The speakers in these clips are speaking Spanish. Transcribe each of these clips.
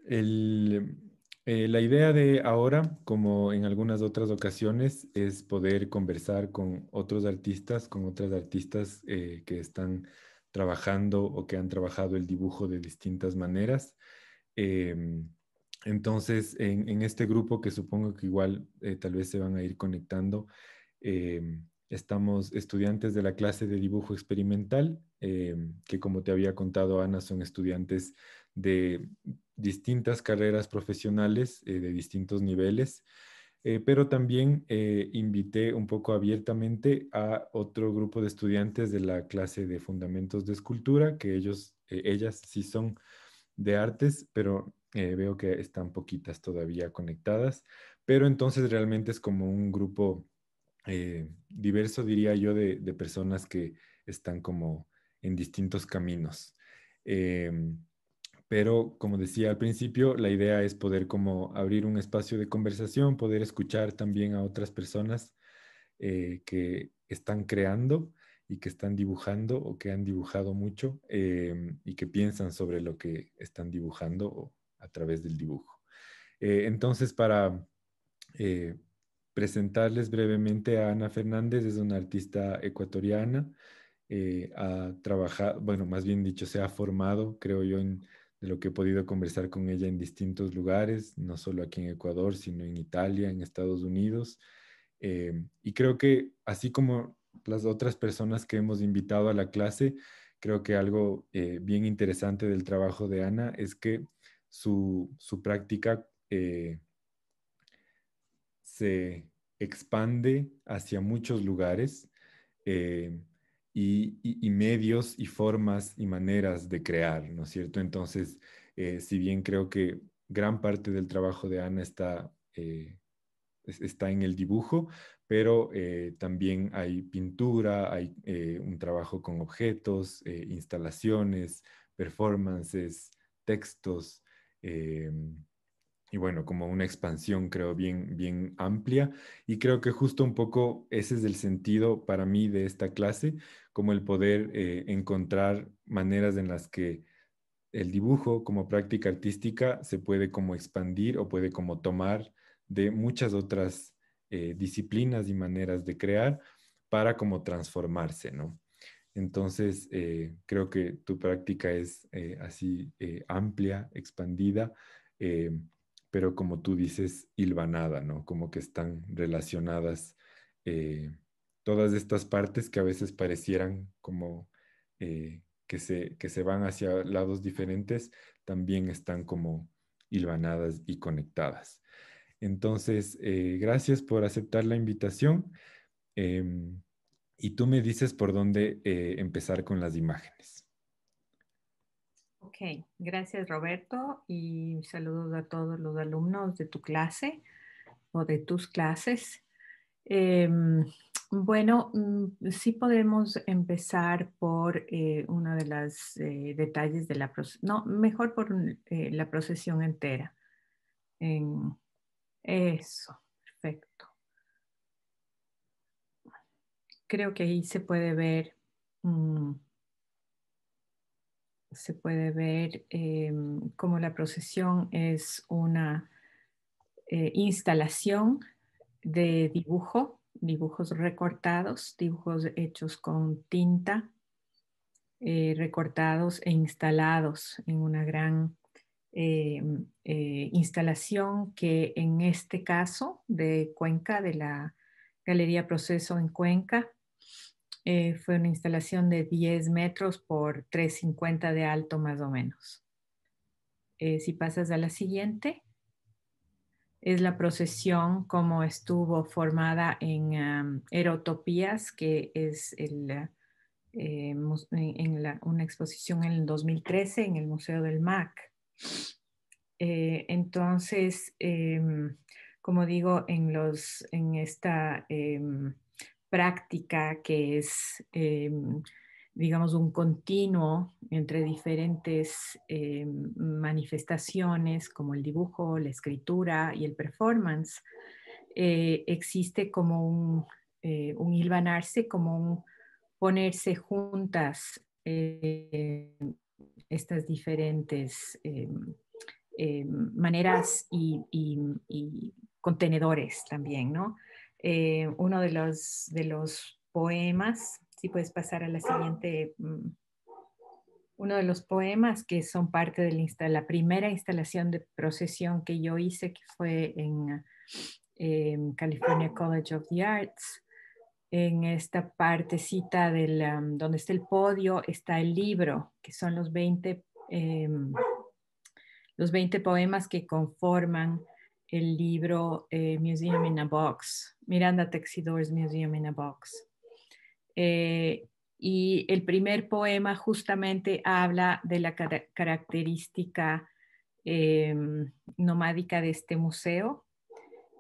El, la idea de ahora, como en algunas otras ocasiones, es poder conversar con otros artistas, con otras artistas que están trabajando o que han trabajado el dibujo de distintas maneras. Em, entonces, en este grupo que supongo que igual tal vez se van a ir conectando, estamos estudiantes de la clase de dibujo experimental, que como te había contado Ana, son estudiantes de distintas carreras profesionales de distintos niveles, pero también invité un poco abiertamente a otro grupo de estudiantes de la clase de fundamentos de escultura, que ellas sí son de artes, pero veo que están poquitas todavía conectadas, pero entonces realmente es como un grupo diverso, diría yo, de personas que están como en distintos caminos. Em, pero como decía al principio, la idea es poder como abrir un espacio de conversación, poder escuchar también a otras personas que están creando y que están dibujando o que han dibujado mucho y que piensan sobre lo que están dibujando o a través del dibujo. Entonces, para eh, presentarles brevemente a Ana Fernández, es una artista ecuatoriana, ha trabajado, bueno, más bien dicho, se ha formado, creo yo, de lo que he podido conversar con ella en distintos lugares, no solo aquí en Ecuador, sino en Italia, en Estados Unidos. Y creo que así como las otras personas que hemos invitado a la clase, creo que algo bien interesante del trabajo de Ana es que su práctica se expande hacia muchos lugares eh, y medios y formas y maneras de crear, ¿no es cierto? Entonces, si bien creo que gran parte del trabajo de Ana está en el dibujo, pero también hay pintura, hay un trabajo con objetos, instalaciones, performances, textos. eh, y bueno, como una expansión creo bien amplia y creo que justo un poco ese es el sentido para mí de esta clase, como el poder encontrar maneras en las que el dibujo como práctica artística se puede como expandir o puede como tomar de muchas otras disciplinas y maneras de crear para como transformarse, ¿no? Entonces, creo que tu práctica es así amplia, expandida, eh, pero como tú dices, hilvanada, ¿no? Como que están relacionadas todas estas partes que a veces parecieran como que se van hacia lados diferentes, también están como hilvanadas y conectadas. Entonces, gracias por aceptar la invitación. Em, y tú me dices por dónde empezar con las imágenes. Ok, gracias Roberto y saludos a todos los alumnos de tu clase o de tus clases. Em, bueno, sí podemos empezar por uno de los detalles de la procesión, no, mejor por la procesión entera. En eso, perfecto. Creo que ahí mm, se puede ver cómo la procesión es una instalación de dibujos recortados, dibujos hechos con tinta, recortados e instalados en una gran eh, instalación que en este caso de Cuenca, de la Galería Proceso en Cuenca, fue una instalación de 10 metros por 3,50 de alto más o menos. Si pasas a la siguiente, es la procesión como estuvo formada en Erotopías, que es una exposición en el 2013 en el Museo del MAC. Entonces, como digo, en esta práctica que es, digamos, un continuo entre diferentes manifestaciones como el dibujo, la escritura y el performance, existe como un hilvanarse, como un ponerse juntas estas diferentes maneras y contenedores también, ¿no? Uno de los poemas, si puedes pasar a la siguiente, uno de los poemas que son parte de la primera instalación de procesión que yo hice, que fue en California College of the Arts. En esta partecita donde está el podio está el libro, que son los 20 poemas que conforman el libro Museum in a Box, Miranda Texidor's Museum in a Box. Y el primer poema justamente habla de la característica nomádica de este museo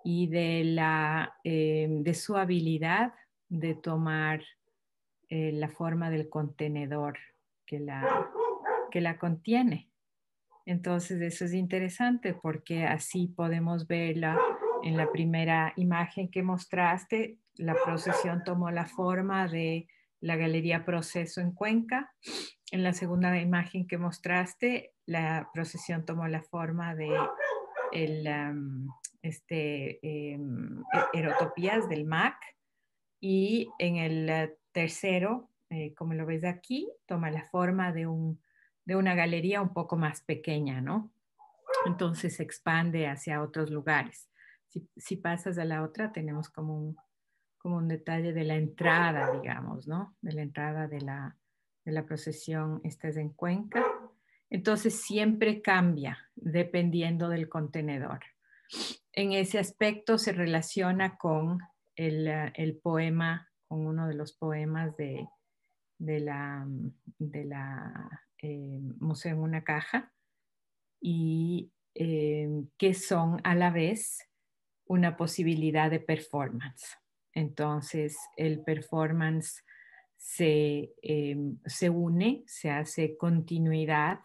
y de su habilidad de tomar la forma del contenedor que la contiene. Entonces eso es interesante porque así podemos verla en la primera imagen que mostraste. La procesión tomó la forma de la Galería Proceso en Cuenca. En la segunda imagen que mostraste, la procesión tomó la forma de Erotopías del MAC. Y en el tercero, como lo ves aquí, toma la forma de una galería un poco más pequeña, ¿no? Entonces se expande hacia otros lugares. Si pasas a la otra, tenemos como un detalle de la entrada, digamos, ¿no? De la entrada de la procesión. Esta es en Cuenca. Entonces siempre cambia dependiendo del contenedor. En ese aspecto se relaciona con el poema, con uno de los poemas de la Museo en una caja, y que son a la vez una posibilidad de performance. Entonces, el performance se une, se hace continuidad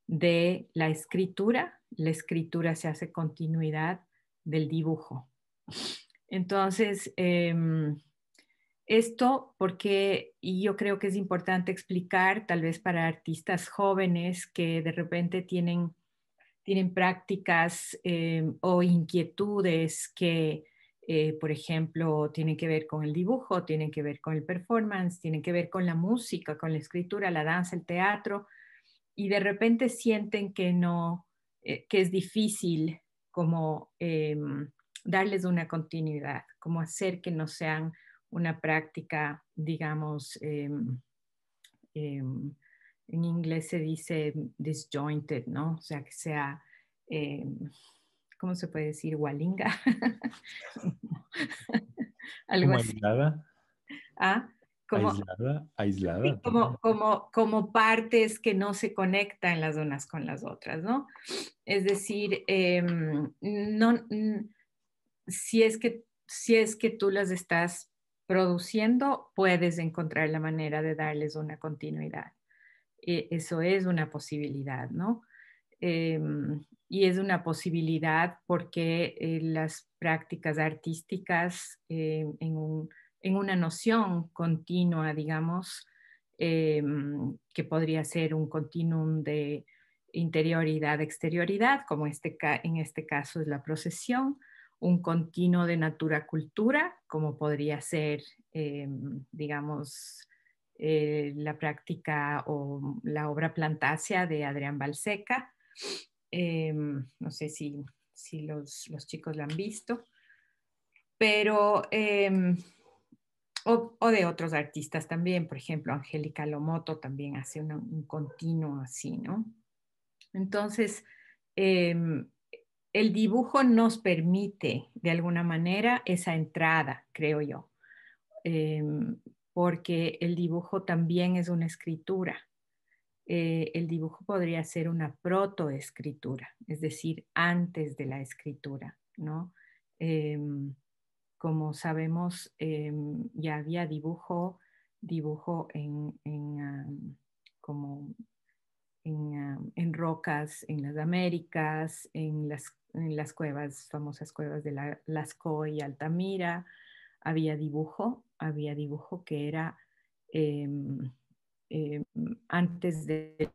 de la escritura se hace continuidad del dibujo. Entonces, esto porque, y yo creo que es importante explicar, tal vez para artistas jóvenes que de repente tienen prácticas o inquietudes que, por ejemplo, tienen que ver con el dibujo, tienen que ver con el performance, tienen que ver con la música, con la escritura, la danza, el teatro, y de repente sienten que no, que es difícil como darles una continuidad, como hacer que no sean una práctica, digamos, en inglés se dice disjointed, ¿no? O sea, que sea, ¿cómo se puede decir? Walinga. Algo ¿Como así. aislada? ¿Ah? Como, Aislada, aislada sí, también. como partes que no se conectan las unas con las otras, ¿no? Es decir, no, si es que tú las estás produciendo, puedes encontrar la manera de darles una continuidad. Eso es una posibilidad, ¿no? Y es una posibilidad porque las prácticas artísticas en una noción continua, digamos, que podría ser un continuum de interioridad-exterioridad, como en este caso es la procesión, un continuo de natura-cultura, como podría ser, digamos, la práctica o la obra Plantasia de Adrián Balseca. No sé si los chicos la han visto, pero o de otros artistas también, por ejemplo, Angélica Lomoto también hace un continuo así, ¿no? Entonces, el dibujo nos permite de alguna manera esa entrada, creo yo, porque el dibujo también es una escritura. El dibujo podría ser una protoescritura, es decir, antes de la escritura, ¿no? Como sabemos, ya había dibujo como en rocas en las Américas, en las cuevas, famosas cuevas de Lascaux y Altamira. Había dibujo que era antes de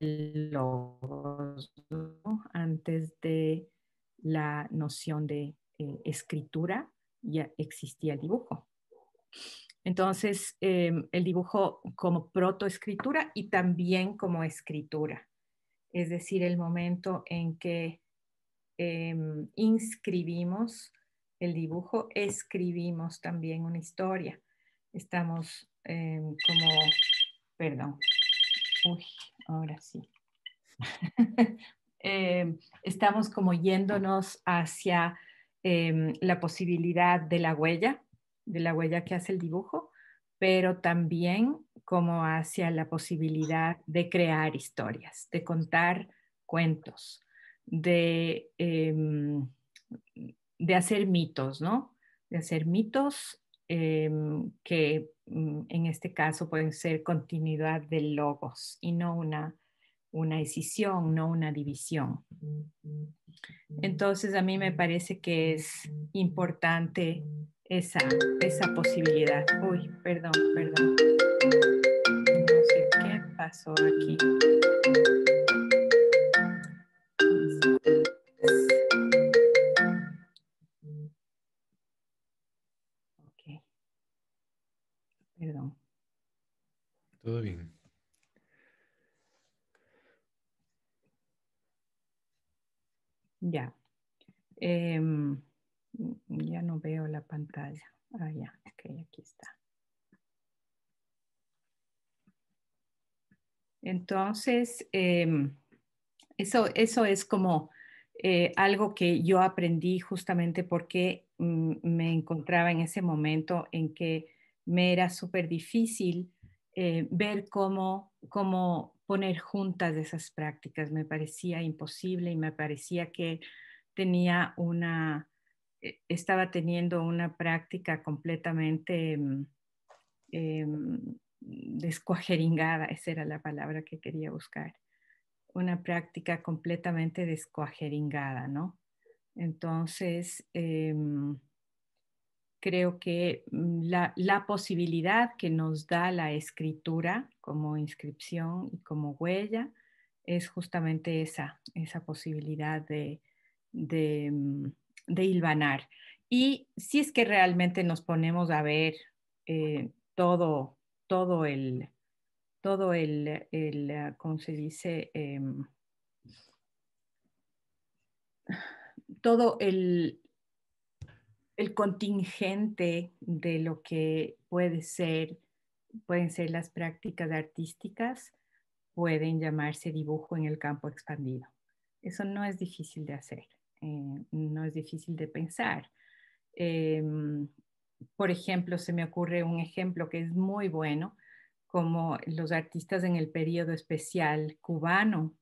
los, ¿no? Antes de la noción de escritura, ya existía el dibujo. Entonces, el dibujo como protoescritura y también como escritura, es decir, el momento en que inscribimos el dibujo, escribimos también una historia. Estamos como, perdón, uy, ahora sí. Estamos como yéndonos hacia la posibilidad de la huella que hace el dibujo, pero también como hacia la posibilidad de crear historias, de contar cuentos, de hacer mitos, ¿no? De hacer mitos que en este caso pueden ser continuidad del logos y no una escisión, no una división. Entonces a mí me parece que es importante esa posibilidad. Uy, perdón. No sé qué pasó aquí. Ok, perdón. Todo bien. Ya. Ya no veo la pantalla. Ah, ya, ok, aquí está. Entonces, eso es como algo que yo aprendí justamente porque me encontraba en ese momento en que me era súper difícil ver cómo poner juntas esas prácticas. Me parecía imposible y me parecía que estaba teniendo una práctica completamente descuajeringada, esa era la palabra que quería buscar, una práctica completamente descuajeringada, ¿no? Entonces, creo que la posibilidad que nos da la escritura como inscripción y como huella es justamente esa posibilidad de hilvanar. Y si es que realmente nos ponemos a ver todo, todo ¿cómo se dice? Todo el contingente de lo que pueden ser las prácticas artísticas, pueden llamarse dibujo en el campo expandido. Eso no es difícil de hacer, no es difícil de pensar. Por ejemplo, se me ocurre un ejemplo que es muy bueno, como los artistas en el periodo especial cubano,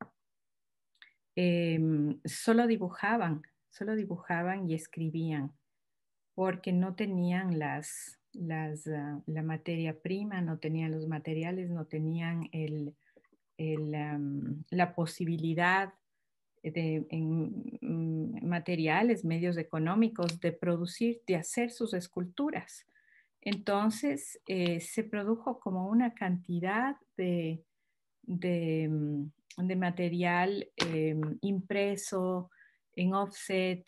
solo dibujaban y escribían, porque no tenían la materia prima, no tenían los materiales, no tenían la posibilidad en materiales, medios económicos, de producir, de hacer sus esculturas. Entonces, se produjo como una cantidad de material impreso, en offset,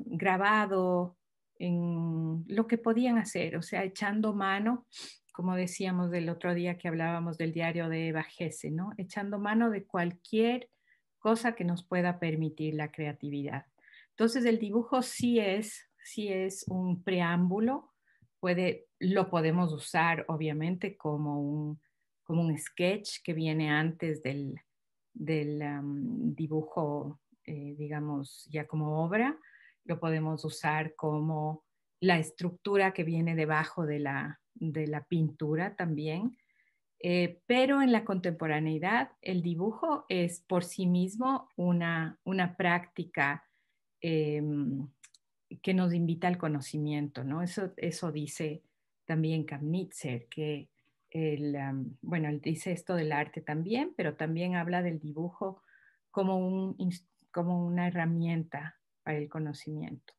grabado, en lo que podían hacer, o sea, echando mano, como decíamos del otro día que hablábamos del diario de Eva Gesse, ¿no? Echando mano de cualquier cosa que nos pueda permitir la creatividad. Entonces, el dibujo sí es un preámbulo, lo podemos usar obviamente como un sketch que viene antes del dibujo, digamos, ya como obra. Lo podemos usar como la estructura que viene debajo de la pintura también. Pero en la contemporaneidad, el dibujo es por sí mismo una práctica eh, que nos invita al conocimiento, ¿no? Eso dice también Kamenetzer, que bueno, él dice esto del arte también, pero también habla del dibujo como, como una herramienta para el conocimiento.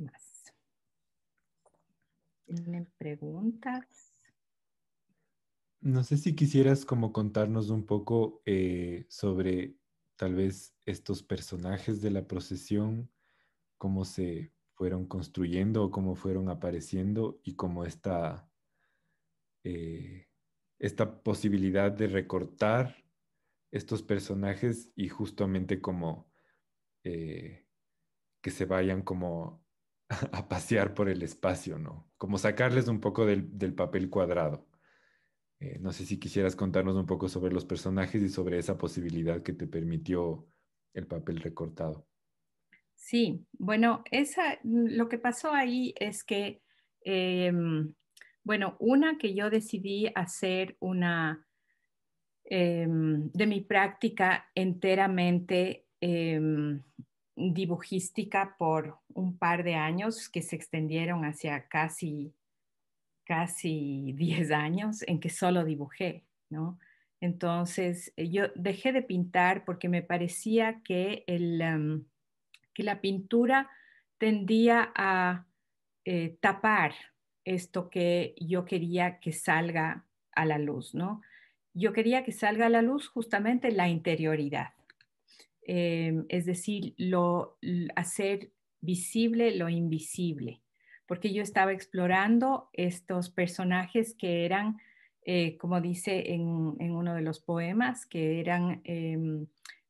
¿Qué más? ¿Tienen preguntas? No sé si quisieras como contarnos un poco sobre tal vez estos personajes de la procesión, cómo se fueron construyendo o cómo fueron apareciendo y cómo eh, esta posibilidad de recortar estos personajes y justamente como eh, que se vayan como a pasear por el espacio, ¿no? Como sacarles un poco del papel cuadrado. No sé si quisieras contarnos un poco sobre los personajes y sobre esa posibilidad que te permitió el papel recortado. Sí, bueno, lo que pasó ahí es que, bueno, una que yo decidí hacer de mi práctica enteramente dibujística por un par de años que se extendieron hacia casi 10 años en que solo dibujé, ¿no? Entonces, yo dejé de pintar porque me parecía que la pintura tendía a tapar esto que yo quería que salga a la luz, ¿no? Yo quería que salga a la luz justamente la interioridad, es decir, hacer visible lo invisible, porque yo estaba explorando estos personajes que eran, como dice en uno de los poemas, que eran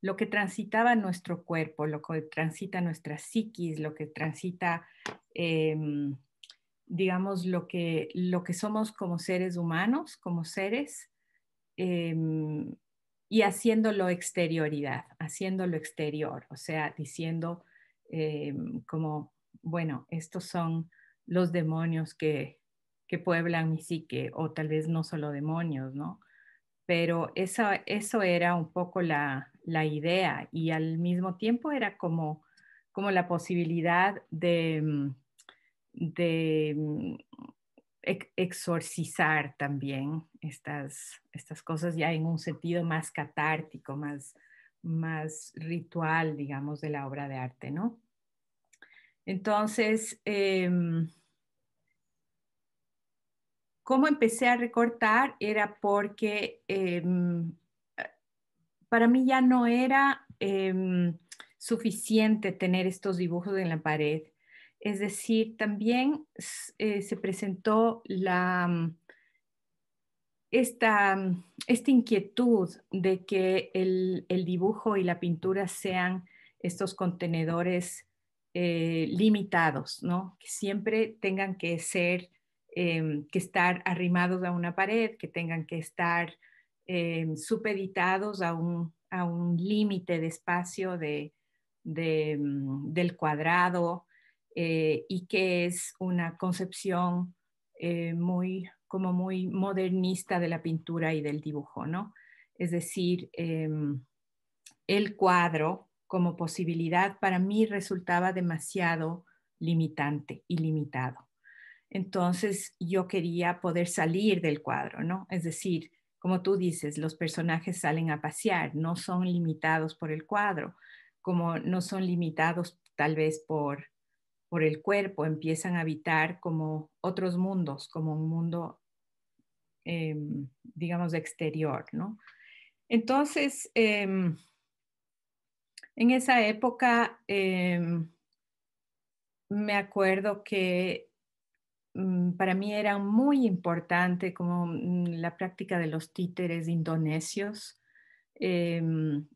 lo que transitaba nuestro cuerpo, lo que transita nuestra psiquis, lo que transita, em, digamos, lo que somos como seres humanos, como seres, em, y haciéndolo exterioridad, haciéndolo exterior, o sea, diciendo como, bueno, estos son los demonios que pueblan mi psique, o tal vez no solo demonios, ¿no? Pero eso era un poco la idea y al mismo tiempo era como la posibilidad de exorcizar también estas cosas ya en un sentido más catártico, más ritual, digamos, de la obra de arte, ¿no? Entonces, ¿cómo empecé a recortar? Era porque para mí ya no era suficiente tener estos dibujos en la pared. Es decir, también se presentó esta inquietud de que el dibujo y la pintura sean estos contenedores limitados, ¿no? Que siempre tengan que ser, que estar arrimados a una pared, que tengan que estar supeditados a un límite de espacio del cuadrado, y que es una concepción como muy modernista de la pintura y del dibujo, ¿no? Es decir, el cuadro como posibilidad para mí resultaba demasiado limitante y limitado. Entonces yo quería poder salir del cuadro, ¿no? Es decir, como tú dices, los personajes salen a pasear, no son limitados por el cuadro, como no son limitados tal vez por el cuerpo, empiezan a habitar como otros mundos, como un mundo, digamos, exterior, ¿no? Entonces, en esa época, me acuerdo que para mí era muy importante como la práctica de los títeres indonesios. Em,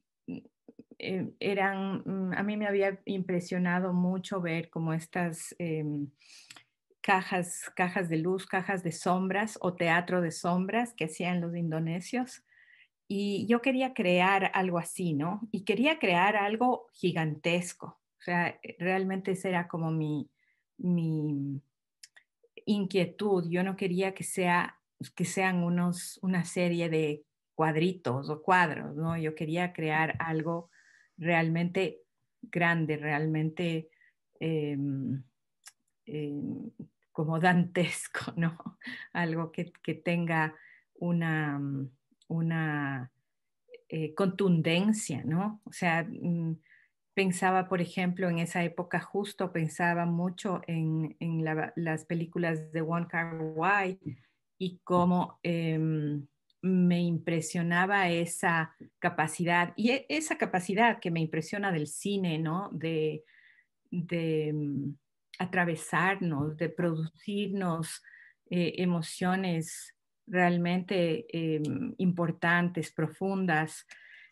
a mí me había impresionado mucho ver como estas cajas de luz, cajas de sombras o teatro de sombras que hacían los indonesios. Y yo quería crear algo así, ¿no? Y quería crear algo gigantesco. O sea, realmente esa era como mi inquietud. Yo no quería que sean una serie de cuadritos o cuadros, ¿no? Yo quería crear algo realmente grande, realmente em, em, como dantesco, ¿no? Algo que tenga una contundencia, ¿no? O sea, pensaba, por ejemplo, en esa época justo pensaba mucho en las películas de Wong Kar-wai y cómo me impresionaba esa capacidad, y esa capacidad que me impresiona del cine, ¿no? De atravesarnos, de producirnos emociones realmente importantes, profundas.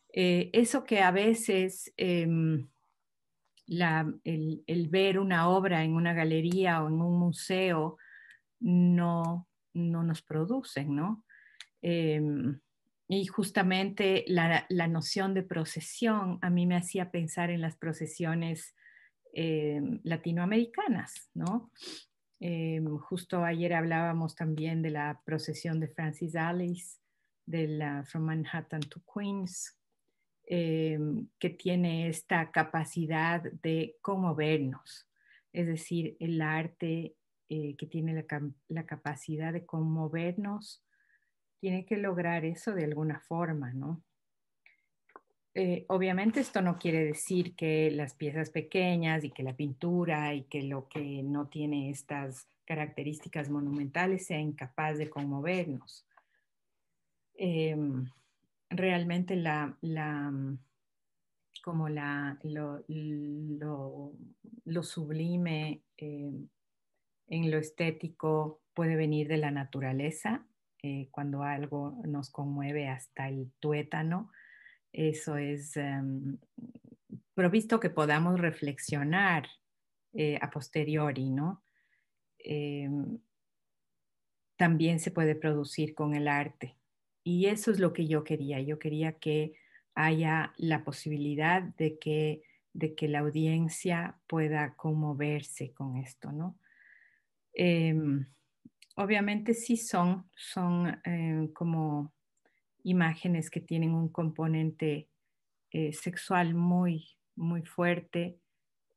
Eso que a veces el ver una obra en una galería o en un museo no nos producen, ¿no? Em, y justamente la noción de procesión a mí me hacía pensar en las procesiones latinoamericanas, ¿no? Justo ayer hablábamos también de la procesión de Francis Alice, de la From Manhattan to Queens, que tiene esta capacidad de conmovernos, es decir, el arte que tiene la capacidad de conmovernos, tiene que lograr eso de alguna forma, ¿no? Obviamente esto no quiere decir que las piezas pequeñas y que la pintura y que lo que no tiene estas características monumentales sea incapaz de conmovernos. Realmente como lo sublime en lo estético puede venir de la naturaleza, cuando algo nos conmueve hasta el tuétano. Eso es provisto que podamos reflexionar a posteriori, ¿no? Eh, También se puede producir con el arte. Y eso es lo que yo quería. Yo quería que haya la posibilidad de que la audiencia pueda conmoverse con esto, ¿no? Em, Obviamente sí son como imágenes que tienen un componente sexual muy fuerte,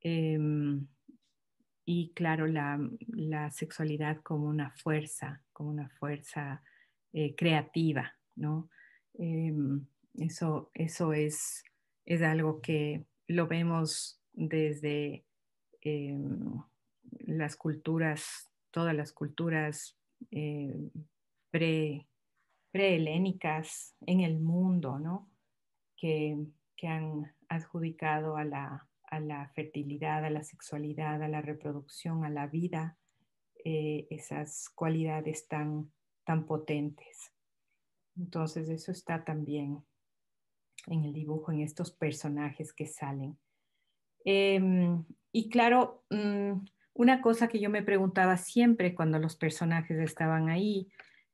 em, y claro, la sexualidad como una fuerza creativa, ¿no? Eso es algo que lo vemos desde em, las culturas, todas las culturas eh, pre, prehelénicas en el mundo, ¿no? Que, que han adjudicado a la fertilidad, a la sexualidad, a la reproducción, a la vida, esas cualidades tan potentes. Entonces eso está también en el dibujo, en estos personajes que salen. Y claro, una cosa que yo me preguntaba siempre cuando los personajes estaban ahí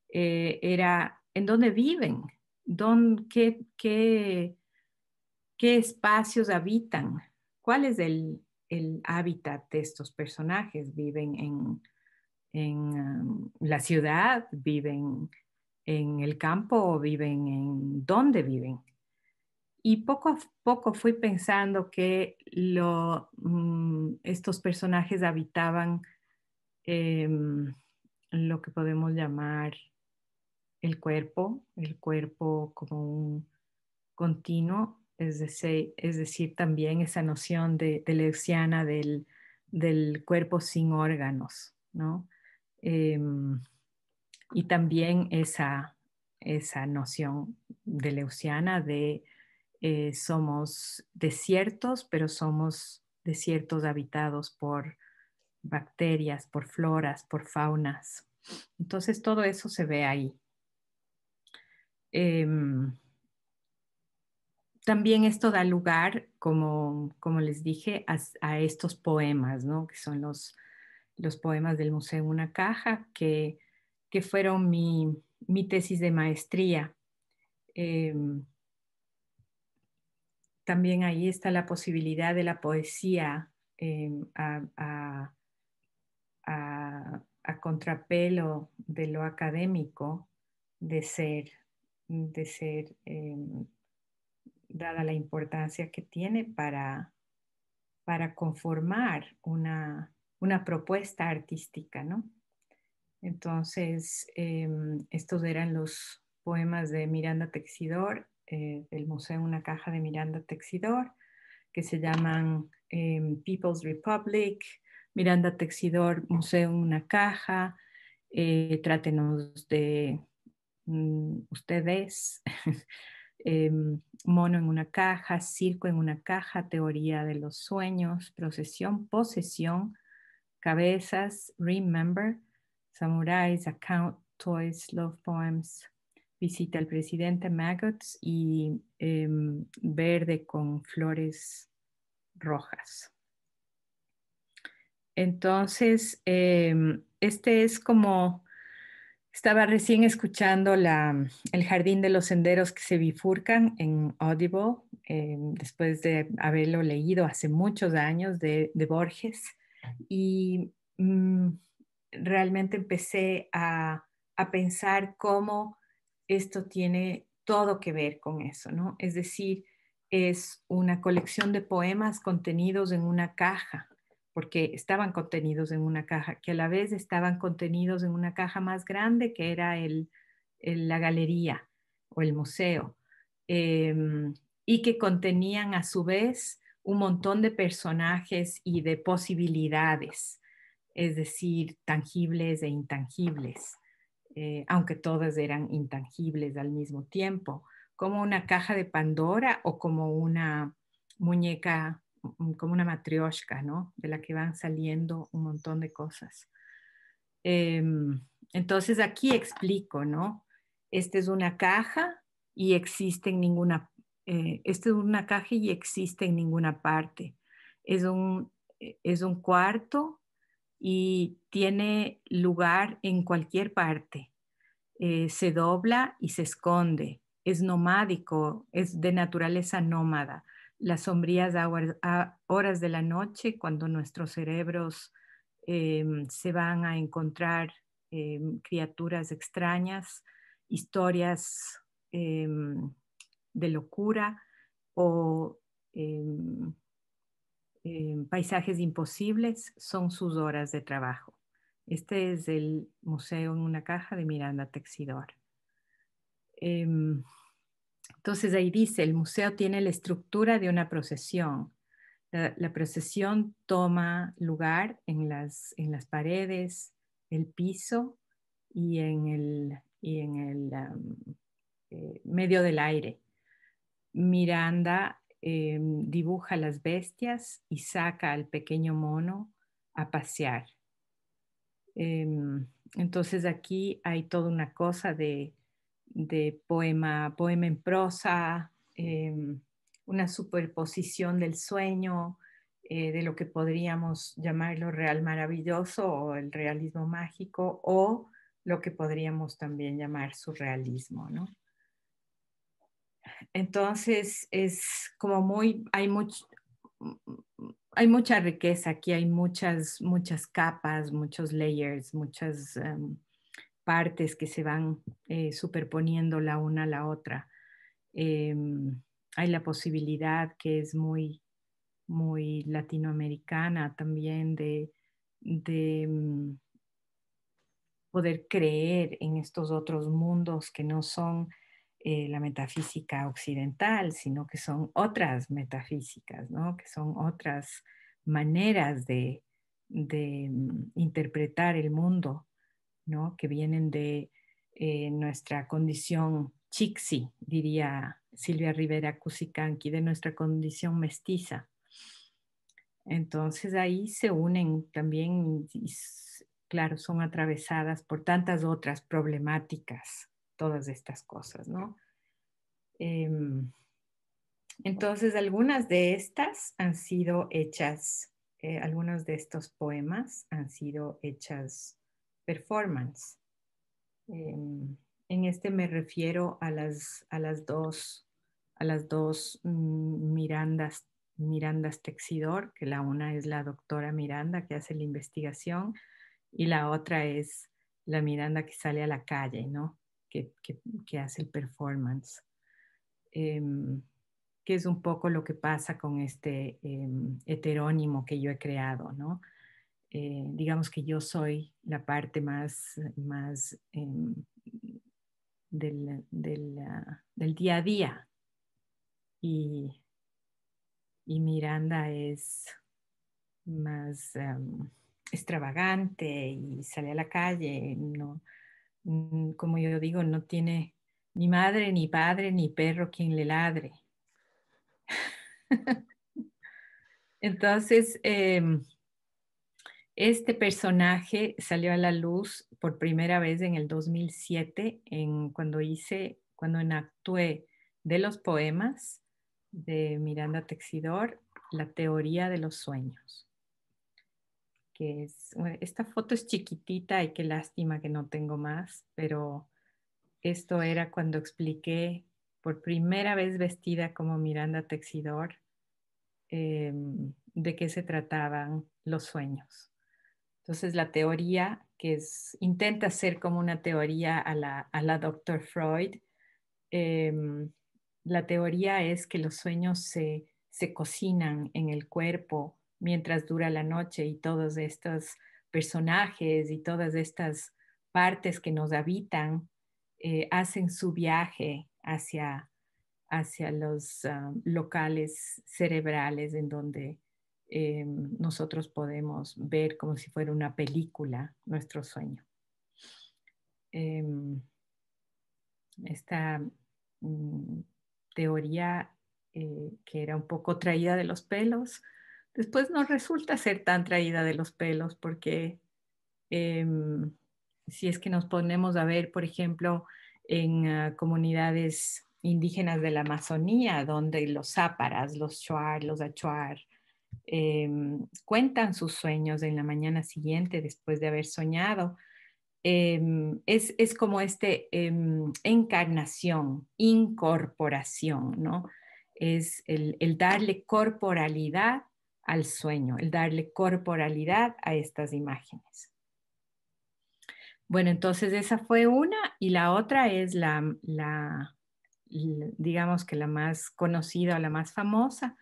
era, ¿en dónde viven? ¿Qué espacios habitan? ¿Cuál es el hábitat de estos personajes? ¿Viven en la ciudad? ¿Viven en el campo o viven en dónde viven? Y poco a poco fui pensando que estos personajes habitaban lo que podemos llamar el cuerpo como un continuo, es decir, también esa noción de Leuciana del cuerpo sin órganos, ¿no? Em, y también esa noción de Leuciana de somos desiertos, pero somos desiertos habitados por bacterias, por floras, por faunas. Entonces todo eso se ve ahí. Em, También esto da lugar, como les dije, a estos poemas, ¿no? Que son los poemas del Museo en una caja, que fueron mi tesis de maestría. Em, También ahí está la posibilidad de la poesía a contrapelo de lo académico, de ser dada la importancia que tiene para conformar una propuesta artística, ¿no? Entonces, estos eran los poemas de Miranda Texidor, del Museo Una Caja de Miranda Texidor. que se llaman People's Republic, Miranda Texidor, Museo en una caja, Trátenos de ustedes, Mono en una caja, Circo en una caja, Teoría de los sueños, Procesión, Posesión, Cabezas, Remember, Samuráis, Account, Toys, Love Poems, Visita al Presidente, Maggots y Verde con flores rojas. Entonces, este es como, estaba recién escuchando El Jardín de los Senderos que se bifurcan en Audible, después de haberlo leído hace muchos años de Borges, y realmente empecé a pensar cómo esto tiene todo que ver con eso, ¿no? Es decir, es una colección de poemas contenidos en una caja, porque estaban contenidos en una caja, que a la vez estaban contenidos en una caja más grande que era la galería o el museo, eh, y que contenían a su vez un montón de personajes y de posibilidades, es decir, tangibles e intangibles, aunque todas eran intangibles al mismo tiempo, como una caja de Pandora o como una muñeca, como una matrioshka, ¿no? De la que van saliendo un montón de cosas. Entonces aquí explico, ¿no? Esta es una caja y existe en ninguna, esta es una caja y existe en ninguna parte. Es es un cuarto y tiene lugar en cualquier parte. Se dobla y se esconde. Es nomádico, es de naturaleza nómada. Las sombrías horas de la noche, cuando nuestros cerebros se van a encontrar criaturas extrañas, historias de locura o paisajes imposibles, son sus horas de trabajo. Este es el museo en una caja de Miranda Texidor. Entonces ahí dice, el museo tiene la estructura de una procesión. La procesión toma lugar en en las paredes, el piso y en el medio del aire. Miranda dibuja las bestias y saca al pequeño mono a pasear. Entonces aquí hay toda una cosa de poema en prosa, una superposición del sueño, de lo que podríamos llamarlo real maravilloso o el realismo mágico, o lo que podríamos también llamar surrealismo, ¿no? Entonces es como hay mucha riqueza aquí, hay muchas capas, muchos layers, muchas partes que se van superponiendo la una a la otra. Hay la posibilidad que es muy latinoamericana también de poder creer en estos otros mundos que no son la metafísica occidental, sino que son otras metafísicas, ¿no? Que son otras maneras de interpretar el mundo, ¿no? Que vienen de nuestra condición chixi, diría Silvia Rivera Cusicanqui, de nuestra condición mestiza. Entonces ahí se unen también, claro, son atravesadas por tantas otras problemáticas, todas estas cosas, ¿no? Entonces algunas de estas han sido hechas, algunos de estos poemas han sido hechas performance. En este me refiero a las dos Mirandas Texidor, que la una es la doctora Miranda que hace la investigación y la otra es la Miranda que sale a la calle, ¿no? Que hace el performance. Que es un poco lo que pasa con este heterónimo que yo he creado, ¿no? Digamos que yo soy la parte más del día a día y y Miranda es más extravagante y sale a la calle. No, como yo digo, no tiene ni madre, ni padre, ni perro quien le ladre. Entonces, este personaje salió a la luz por primera vez en el 2007, cuando enactué de los poemas de Miranda Texidor, La teoría de los sueños. Esta foto es chiquitita y qué lástima que no tengo más, pero esto era cuando expliqué por primera vez vestida como Miranda Texidor de qué se trataban los sueños. Entonces la teoría, intenta ser como una teoría a la Dr. Freud, la teoría es que los sueños se cocinan en el cuerpo mientras dura la noche y todos estos personajes y todas estas partes que nos habitan hacen su viaje hacia los locales cerebrales en donde nosotros podemos ver como si fuera una película nuestro sueño. Esta teoría que era un poco traída de los pelos, después no resulta ser tan traída de los pelos porque si es que nos ponemos a ver, por ejemplo, en comunidades indígenas de la Amazonía, donde los záparas, los shuar, los achuar, cuentan sus sueños en la mañana siguiente después de haber soñado. Es como encarnación, incorporación, ¿no? Es el darle corporalidad al sueño, el darle corporalidad a estas imágenes. Bueno, entonces esa fue una y la otra es digamos que la más conocida o la más famosa,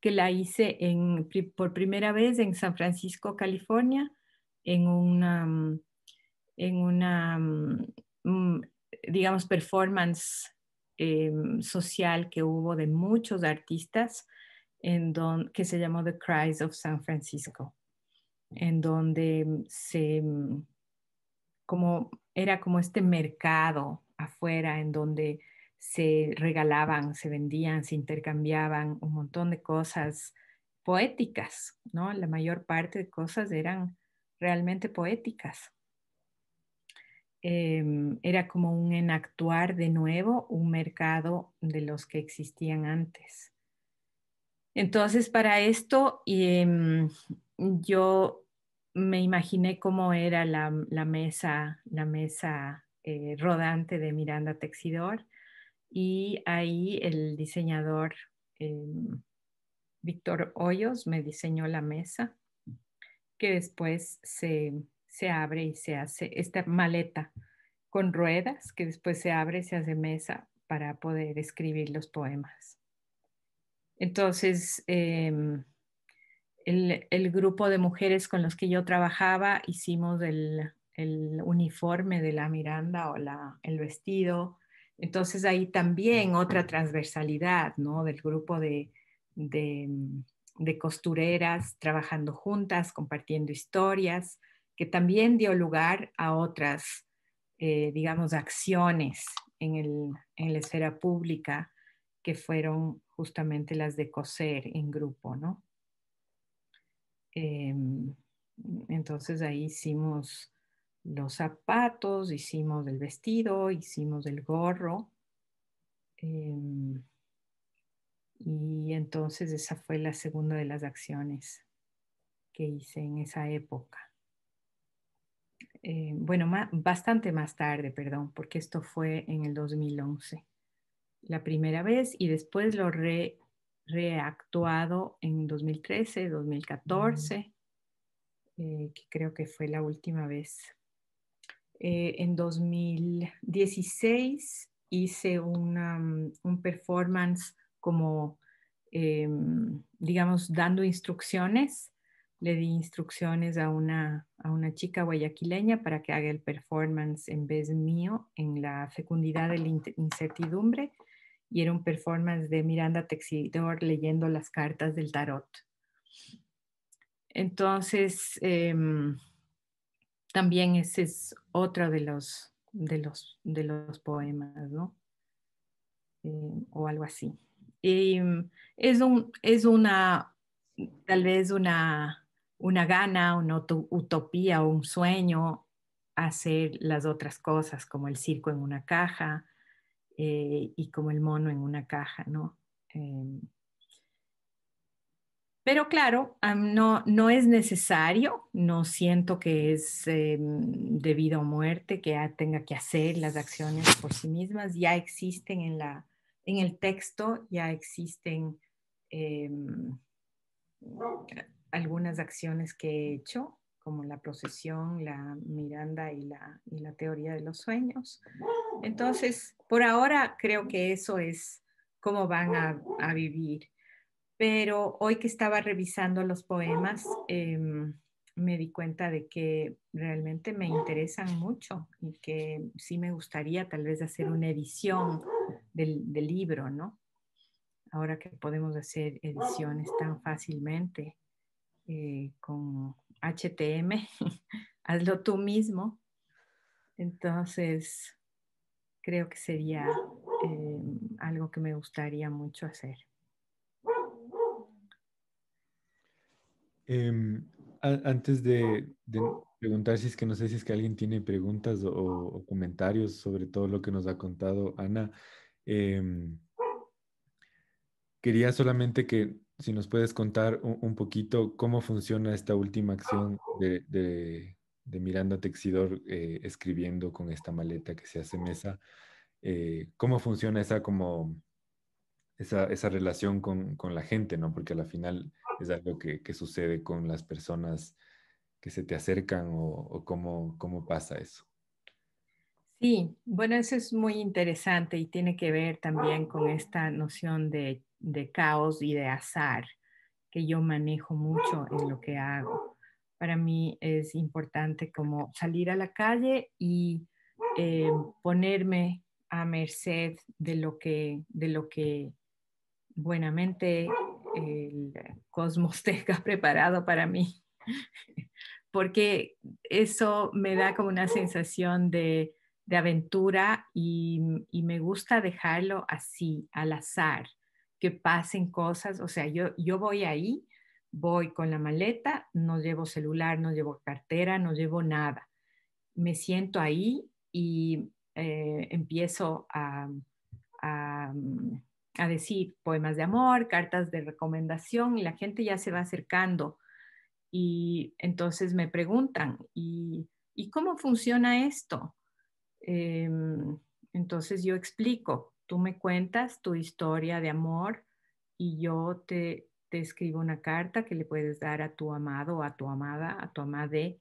que la hice por primera vez en San Francisco, California, en una digamos, performance social que hubo de muchos artistas que se llamó The Cries of San Francisco, en donde era como este mercado afuera en donde se regalaban, se vendían, se intercambiaban un montón de cosas poéticas, ¿no? La mayor parte de cosas eran realmente poéticas. Era como un enactuar de nuevo un mercado de los que existían antes. Entonces, para esto, yo me imaginé cómo era la mesa rodante de Miranda Texidor y ahí el diseñador Víctor Hoyos me diseñó la mesa que después se abre y se hace esta maleta con ruedas que después se abre y se hace mesa para poder escribir los poemas. Entonces, el grupo de mujeres con los que yo trabajaba hicimos el uniforme de la Miranda o el vestido. Entonces ahí también otra transversalidad, ¿no? Del grupo de costureras trabajando juntas, compartiendo historias, que también dio lugar a otras, digamos, acciones en la esfera pública que fueron justamente las de coser en grupo, ¿no? Entonces ahí hicimos los zapatos, hicimos el vestido, hicimos el gorro. Y entonces esa fue la segunda de las acciones que hice en esa época. Bueno, bastante más tarde, perdón, porque esto fue en el 2011, la primera vez, y después lo reactuado en 2013, 2014, que creo que fue la última vez. En 2016 hice un performance como, digamos, dando instrucciones. Le di instrucciones a una chica guayaquileña para que haga el performance en vez mío en la fecundidad de la incertidumbre. y era un performance de Miranda Texidor leyendo las cartas del tarot. Entonces, también ese es otro de los poemas, ¿no? O algo así. Y es una, tal vez una gana, una utopía o un sueño hacer las otras cosas, como el circo en una caja y como el mono en una caja, ¿no? Pero claro, no es necesario, no siento que es de vida o muerte que tenga que hacer las acciones por sí mismas, ya existen en el texto, ya existen em, algunas acciones que he hecho, como la procesión, la Miranda y la teoría de los sueños. Entonces, por ahora creo que eso es cómo van a vivir. Pero hoy que estaba revisando los poemas, me di cuenta de que realmente me interesan mucho y que sí me gustaría tal vez hacer una edición del libro, ¿no? Ahora que podemos hacer ediciones tan fácilmente con HTM, hazlo tú mismo. Entonces, creo que sería algo que me gustaría mucho hacer. Em, Antes de preguntar si es que no sé si es que alguien tiene preguntas o comentarios sobre todo lo que nos ha contado Ana, em, quería solamente que si nos puedes contar un poquito cómo funciona esta última acción de Miranda Texidor escribiendo con esta maleta que se hace mesa, cómo funciona esa como esa relación con la gente, ¿no? Porque al final es algo que sucede con las personas que se te acercan o cómo pasa eso. Sí, bueno, eso es muy interesante y tiene que ver también con esta noción de caos y de azar que yo manejo mucho en lo que hago. Para mí es importante como salir a la calle y ponerme a merced de lo que buenamente el cosmos tenga preparado para mí, porque eso me da como una sensación de aventura y me gusta dejarlo así, al azar, que pasen cosas, o sea, yo voy ahí, voy con la maleta, no llevo celular, no llevo cartera, no llevo nada. Me siento ahí y empiezo a, a decir poemas de amor, cartas de recomendación y la gente ya se va acercando y entonces me preguntan, ¿y cómo funciona esto? Eh, entonces yo explico, tú me cuentas tu historia de amor y yo te escribo una carta que le puedes dar a tu amado, a tu amada, a tu amade.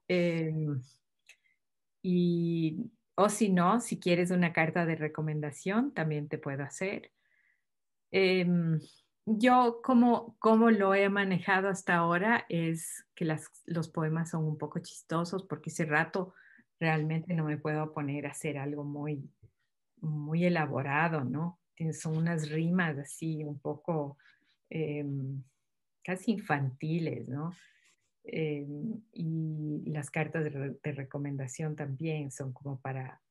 eh, y, o si no, si quieres una carta de recomendación, también te puedo hacer. Em, yo como lo he manejado hasta ahora es que los poemas son un poco chistosos porque ese rato realmente no me puedo poner a hacer algo muy elaborado, ¿no? Son unas rimas así un poco em, casi infantiles, ¿no? Y las cartas de recomendación también son como para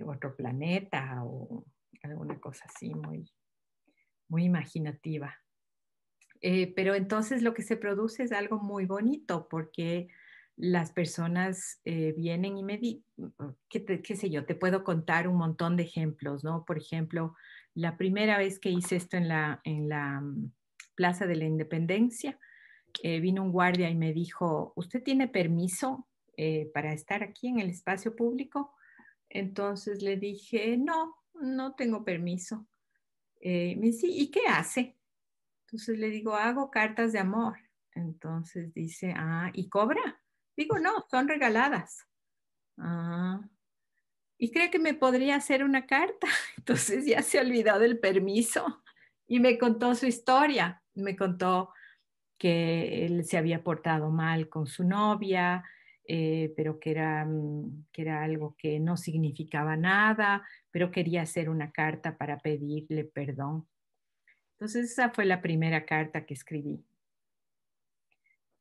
otro planeta o alguna cosa así muy imaginativa. Pero entonces lo que se produce es algo muy bonito porque las personas vienen y qué sé yo, te puedo contar un montón de ejemplos, ¿no? Por ejemplo, la primera vez que hice esto en la Plaza de la Independencia, vino un guardia y me dijo, ¿usted tiene permiso para estar aquí en el espacio público? Entonces le dije, no tengo permiso. Me dice, ¿y qué hace? Entonces le digo, hago cartas de amor. Entonces dice, ¿y cobra? Digo, no, son regaladas. Ah, ¿y cree que me podría hacer una carta? Entonces ya se olvidó del permiso y me contó su historia. Me contó que él se había portado mal con su novia, pero que era algo que no significaba nada, pero quería hacer una carta para pedirle perdón. Entonces esa fue la primera carta que escribí.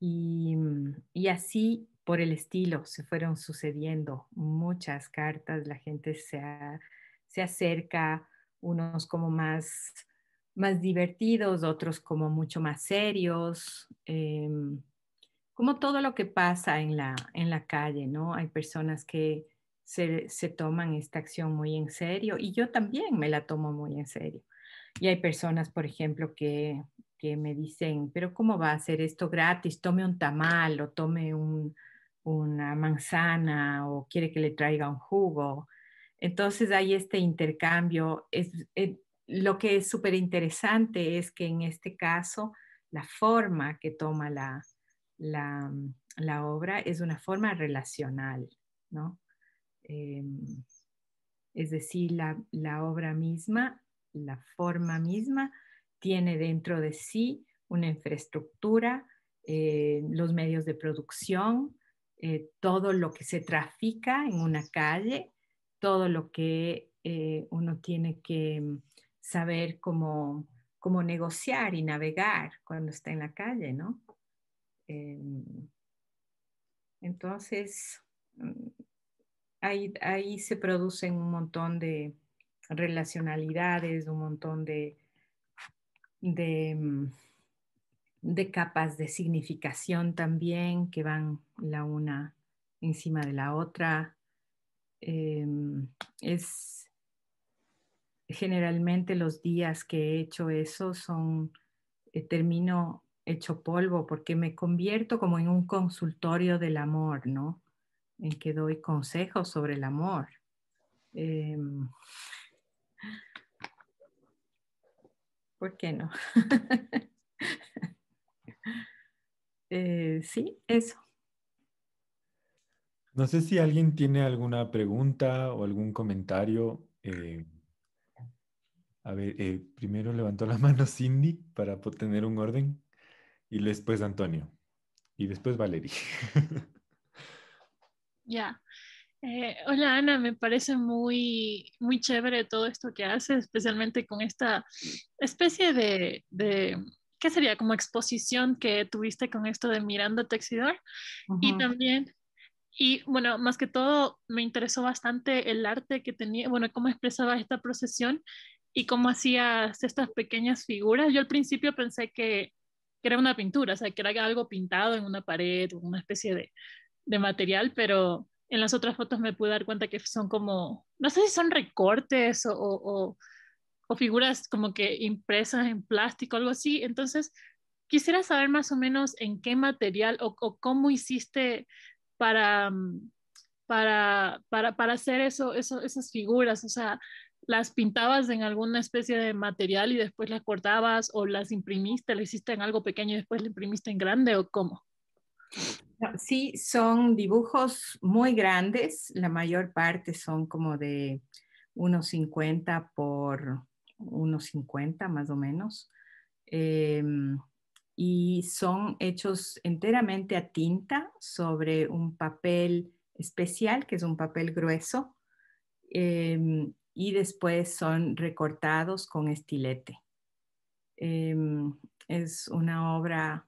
Y así por el estilo se fueron sucediendo muchas cartas, la gente se acerca, unos como más divertidos, otros como mucho más serios, como todo lo que pasa en la calle, ¿no? Hay personas que se toman esta acción muy en serio y yo también me la tomo muy en serio. Y hay personas, por ejemplo, que me dicen, pero ¿cómo va a hacer esto gratis? Tome un tamal o tome una manzana o quiere que le traiga un jugo. Entonces hay este intercambio. Lo que es súper interesante es que en este caso la forma que toma la, la obra es una forma relacional, ¿no? Eh, es decir, la obra misma, la forma misma, tiene dentro de sí una infraestructura, los medios de producción, todo lo que se trafica en una calle, todo lo que uno tiene que saber cómo negociar y navegar cuando está en la calle, ¿no? Eh, entonces, ahí se producen un montón de relacionalidades, un montón de, mm, de capas de significación también que van la una encima de la otra. Es generalmente los días que he hecho eso termino hecho polvo porque me convierto como en un consultorio del amor, ¿no? En que doy consejos sobre el amor. Em, ¿Por qué no? Sí, eso. No sé si alguien tiene alguna pregunta o algún comentario. A ver, primero levantó la mano Cindy para tener un orden y después Antonio y después Valerie. Ya. Hola Ana, me parece muy chévere todo esto que haces, especialmente con esta especie ¿qué sería? Como exposición que tuviste con esto de Miranda Texidor. Y Ujú. también, y bueno, más que todo, me interesó bastante el arte que tenía, bueno, cómo expresabas esta procesión y cómo hacías estas pequeñas figuras. Yo al principio pensé que era una pintura, o sea, que era algo pintado en una pared, una especie de material, pero en las otras fotos me pude dar cuenta que son como, no sé si son recortes o figuras como que impresas en plástico, algo así. Entonces, quisiera saber más o menos en qué material o cómo hiciste para, para hacer esas figuras, o sea, las pintabas en alguna especie de material y después las cortabas o las imprimiste, las hiciste en algo pequeño y después lo imprimiste en grande o cómo. No, sí, son dibujos muy grandes, la mayor parte son como de 1,50 por 1,50 más o menos. Y son hechos enteramente a tinta sobre un papel especial, que es un papel grueso, y después son recortados con estilete. Es una obra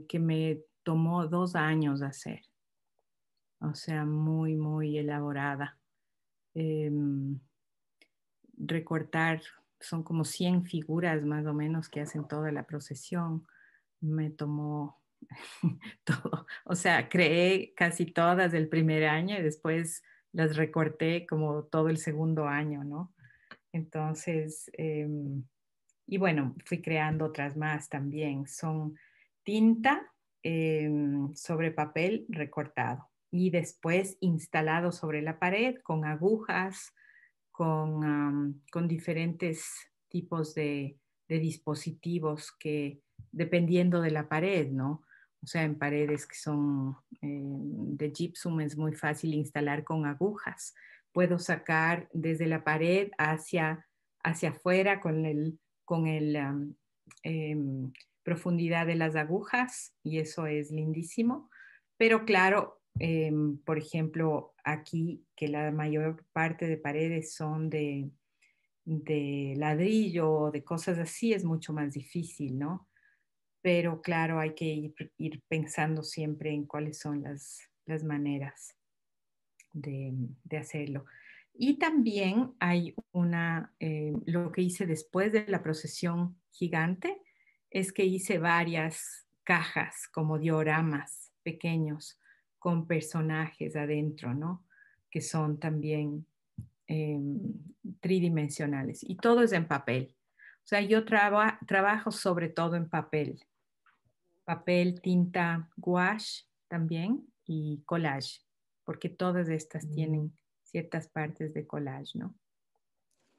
que me tomó 2 años hacer, o sea, muy, muy elaborada. Em, Recortar, son como 100 figuras más o menos que hacen toda la procesión. Me tomó todo, o sea, creé casi todas el primer año y después las recorté como todo el segundo año, ¿no? Entonces, y bueno, fui creando otras más también. Son tinta sobre papel recortado y después instalado sobre la pared con agujas, con diferentes tipos de dispositivos que dependiendo de la pared, ¿no? O sea, en paredes que son de gypsum es muy fácil instalar con agujas. Puedo sacar desde la pared hacia afuera con el profundidad de las agujas y eso es lindísimo. Pero claro, Por ejemplo, aquí que la mayor parte de paredes son de ladrillo o de cosas así, es mucho más difícil, ¿no? Pero claro, hay que ir pensando siempre en cuáles son las maneras de hacerlo. Y también hay lo que hice después de la procesión gigante, es que hice varias cajas como dioramas pequeños con personajes adentro, ¿no? Que son también eh, tridimensionales. Y todo es en papel. O sea, yo trabajo sobre todo en papel. Papel, tinta, gouache también y collage, porque todas estas tienen ciertas partes de collage, ¿no?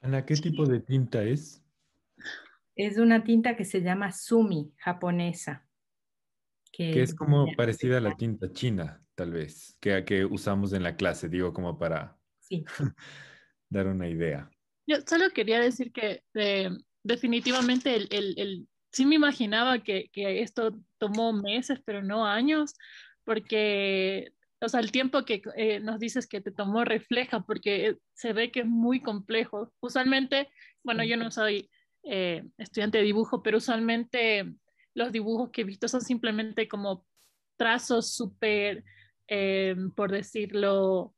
Ana, ¿qué tipo Sí. de tinta es? Es una tinta que se llama sumi, japonesa, Que que es como parecida a la tinta china, tal vez, que usamos en la clase, digo, como para sí, dar una idea. Yo solo quería decir que definitivamente sí me imaginaba que esto tomó meses, pero no años, porque, o sea, el tiempo que nos dices que te tomó refleja, porque se ve que es muy complejo. Usualmente, bueno, sí, yo no soy estudiante de dibujo, pero usualmente los dibujos que he visto son simplemente como trazos súper, por decirlo,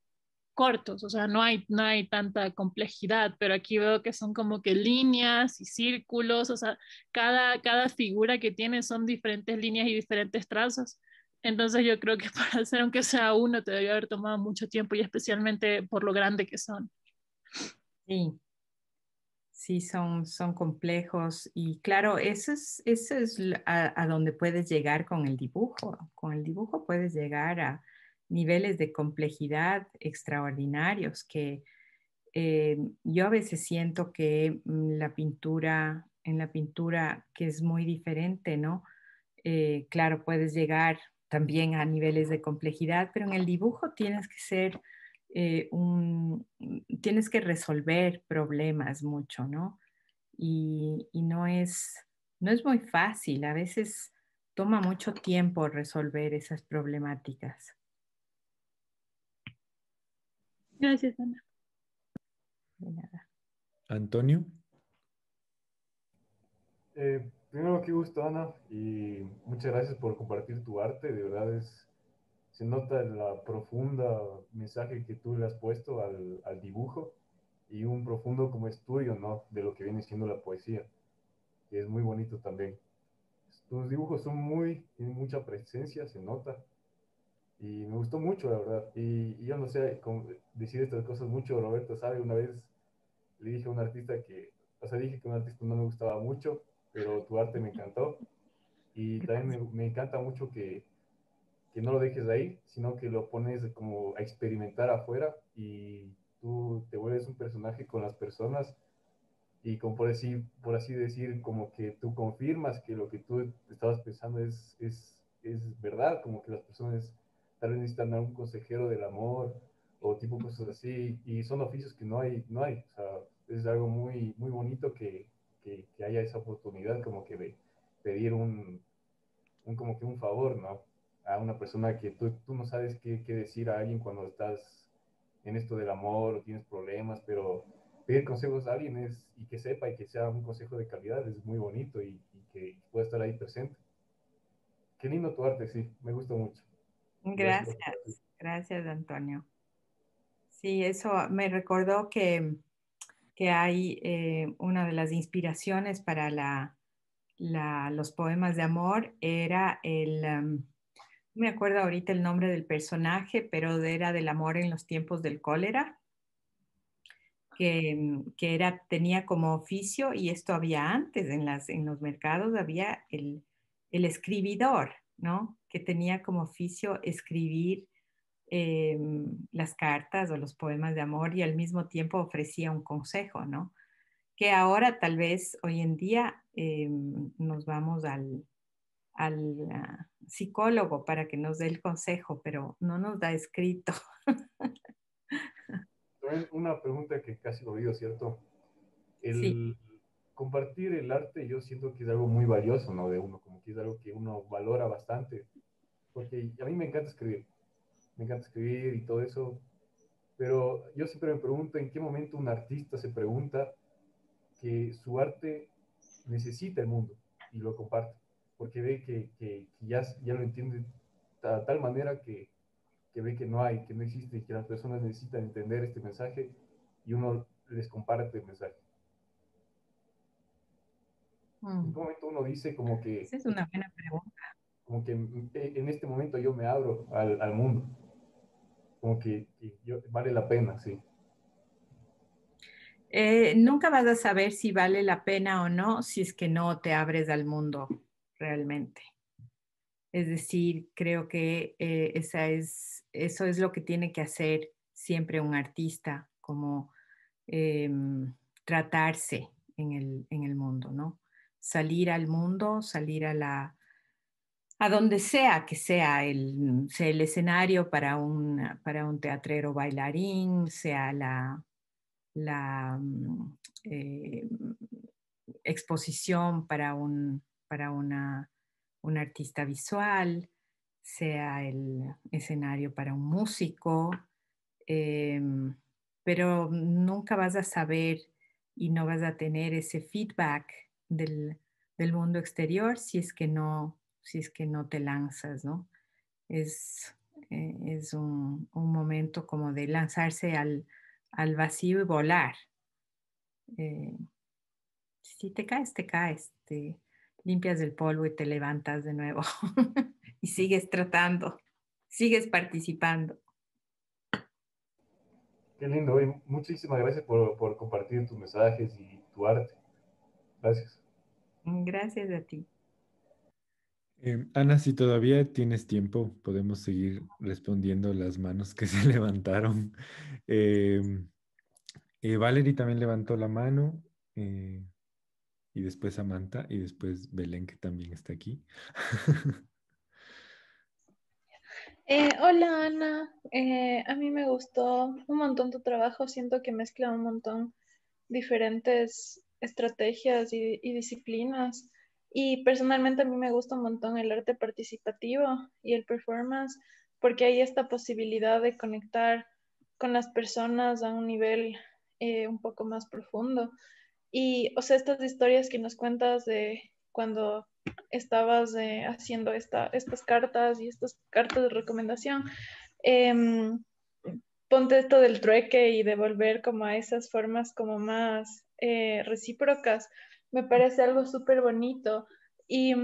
cortos, o sea, no hay tanta complejidad, pero aquí veo que son como que líneas y círculos, o sea, cada figura que tiene son diferentes líneas y diferentes trazos. Entonces yo creo que para hacer aunque sea uno te debe haber tomado mucho tiempo y especialmente por lo grande que son. sí, sí, son complejos y claro, eso es a donde puedes llegar con el dibujo. Con el dibujo puedes llegar a niveles de complejidad extraordinarios que yo a veces siento que en la pintura, que es muy diferente, ¿no? Claro, puedes llegar también a niveles de complejidad, pero en el dibujo tienes que ser tienes que resolver problemas mucho, ¿no? Y no es muy fácil, a veces toma mucho tiempo resolver esas problemáticas. Gracias, Ana. De nada. Antonio, Primero, qué gusto, Ana, y muchas gracias por compartir tu arte. De verdad se nota la profunda mensaje que tú le has puesto al dibujo y un profundo como estudio, ¿no? De lo que viene siendo la poesía, que es muy bonito también. Tus dibujos son tienen mucha presencia, se nota, y me gustó mucho, la verdad. Y yo no sé cómo decir estas cosas mucho, Roberto, sabe, una vez le dije a un artista o sea, dije que un artista no me gustaba mucho, pero tu arte me encantó. Y también me encanta mucho que no lo dejes ahí, sino que lo pones como a experimentar afuera y tú te vuelves un personaje con las personas y como por así decir, como que tú confirmas que lo que tú estabas pensando es verdad, como que las personas tal vez necesitan a un consejero del amor o tipo cosas así, y son oficios que no hay, o sea, es algo muy bonito que haya esa oportunidad como que de pedir como que un favor, ¿no? A una persona que tú no sabes qué decir a alguien cuando estás en esto del amor o tienes problemas, pero pedir consejos a alguien y que sepa y que sea un consejo de calidad es muy bonito y que pueda estar ahí presente. Qué lindo tu arte, sí, me gusta mucho. Gracias por compartir. Gracias, gracias, Antonio. Sí, eso me recordó que hay una de las inspiraciones para los poemas de amor era no me acuerdo ahorita el nombre del personaje, pero era del amor en los tiempos del cólera, que tenía como oficio, y esto había antes en los mercados, había el escribidor, ¿no? Que tenía como oficio escribir las cartas o los poemas de amor y al mismo tiempo ofrecía un consejo, ¿no? Que ahora tal vez hoy en día nos vamos al psicólogo para que nos dé el consejo, pero no nos da escrito. También una pregunta que casi lo olvido, ¿cierto? Sí, El compartir el arte yo siento que es algo muy valioso, ¿no? De uno, como que es algo que uno valora bastante, porque a mí me encanta escribir. me encanta escribir y todo eso, pero yo siempre me pregunto en qué momento un artista se pregunta que su arte necesita el mundo y lo comparte, porque ve que ya lo entiende a tal manera que ve que no hay, que no existe y que las personas necesitan entender este mensaje y uno les comparte el mensaje. ¿En qué momento uno dice Esa es una buena pregunta. como que en este momento yo me abro al mundo? Como que vale la pena, sí. Nunca vas a saber si vale la pena o no si es que no te abres al mundo realmente. Es decir, creo que eso es lo que tiene que hacer siempre un artista, como tratarse en el mundo, ¿no? Salir al mundo, salir a donde sea que sea el escenario para un teatrero bailarín, sea la eh, exposición para un artista visual, sea el escenario para un músico, eh, pero nunca vas a saber y no vas a tener ese feedback del mundo exterior si es que no te lanzas, ¿no? Es, es un momento como de lanzarse al vacío y volar. Eh, si te caes, te caes, te limpias el polvo y te levantas de nuevo y sigues tratando, sigues participando. Qué lindo, y muchísimas gracias por compartir tus mensajes y tu arte. Gracias. Gracias a ti. Ana, si todavía tienes tiempo, podemos seguir respondiendo las manos que se levantaron. Em, Valerie también levantó la mano, y después Samantha, y después Belén, que también está aquí. Hola Ana, a mí me gustó un montón tu trabajo, siento que mezcla un montón diferentes estrategias y disciplinas y personalmente a mí me gusta un montón el arte participativo y el performance porque hay esta posibilidad de conectar con las personas a un nivel un poco más profundo y o sea, estas historias que nos cuentas de cuando estabas haciendo estas cartas y estas cartas de recomendación. em, Ponte esto del trueque y de volver como a esas formas como más recíprocas, me parece algo súper bonito. Y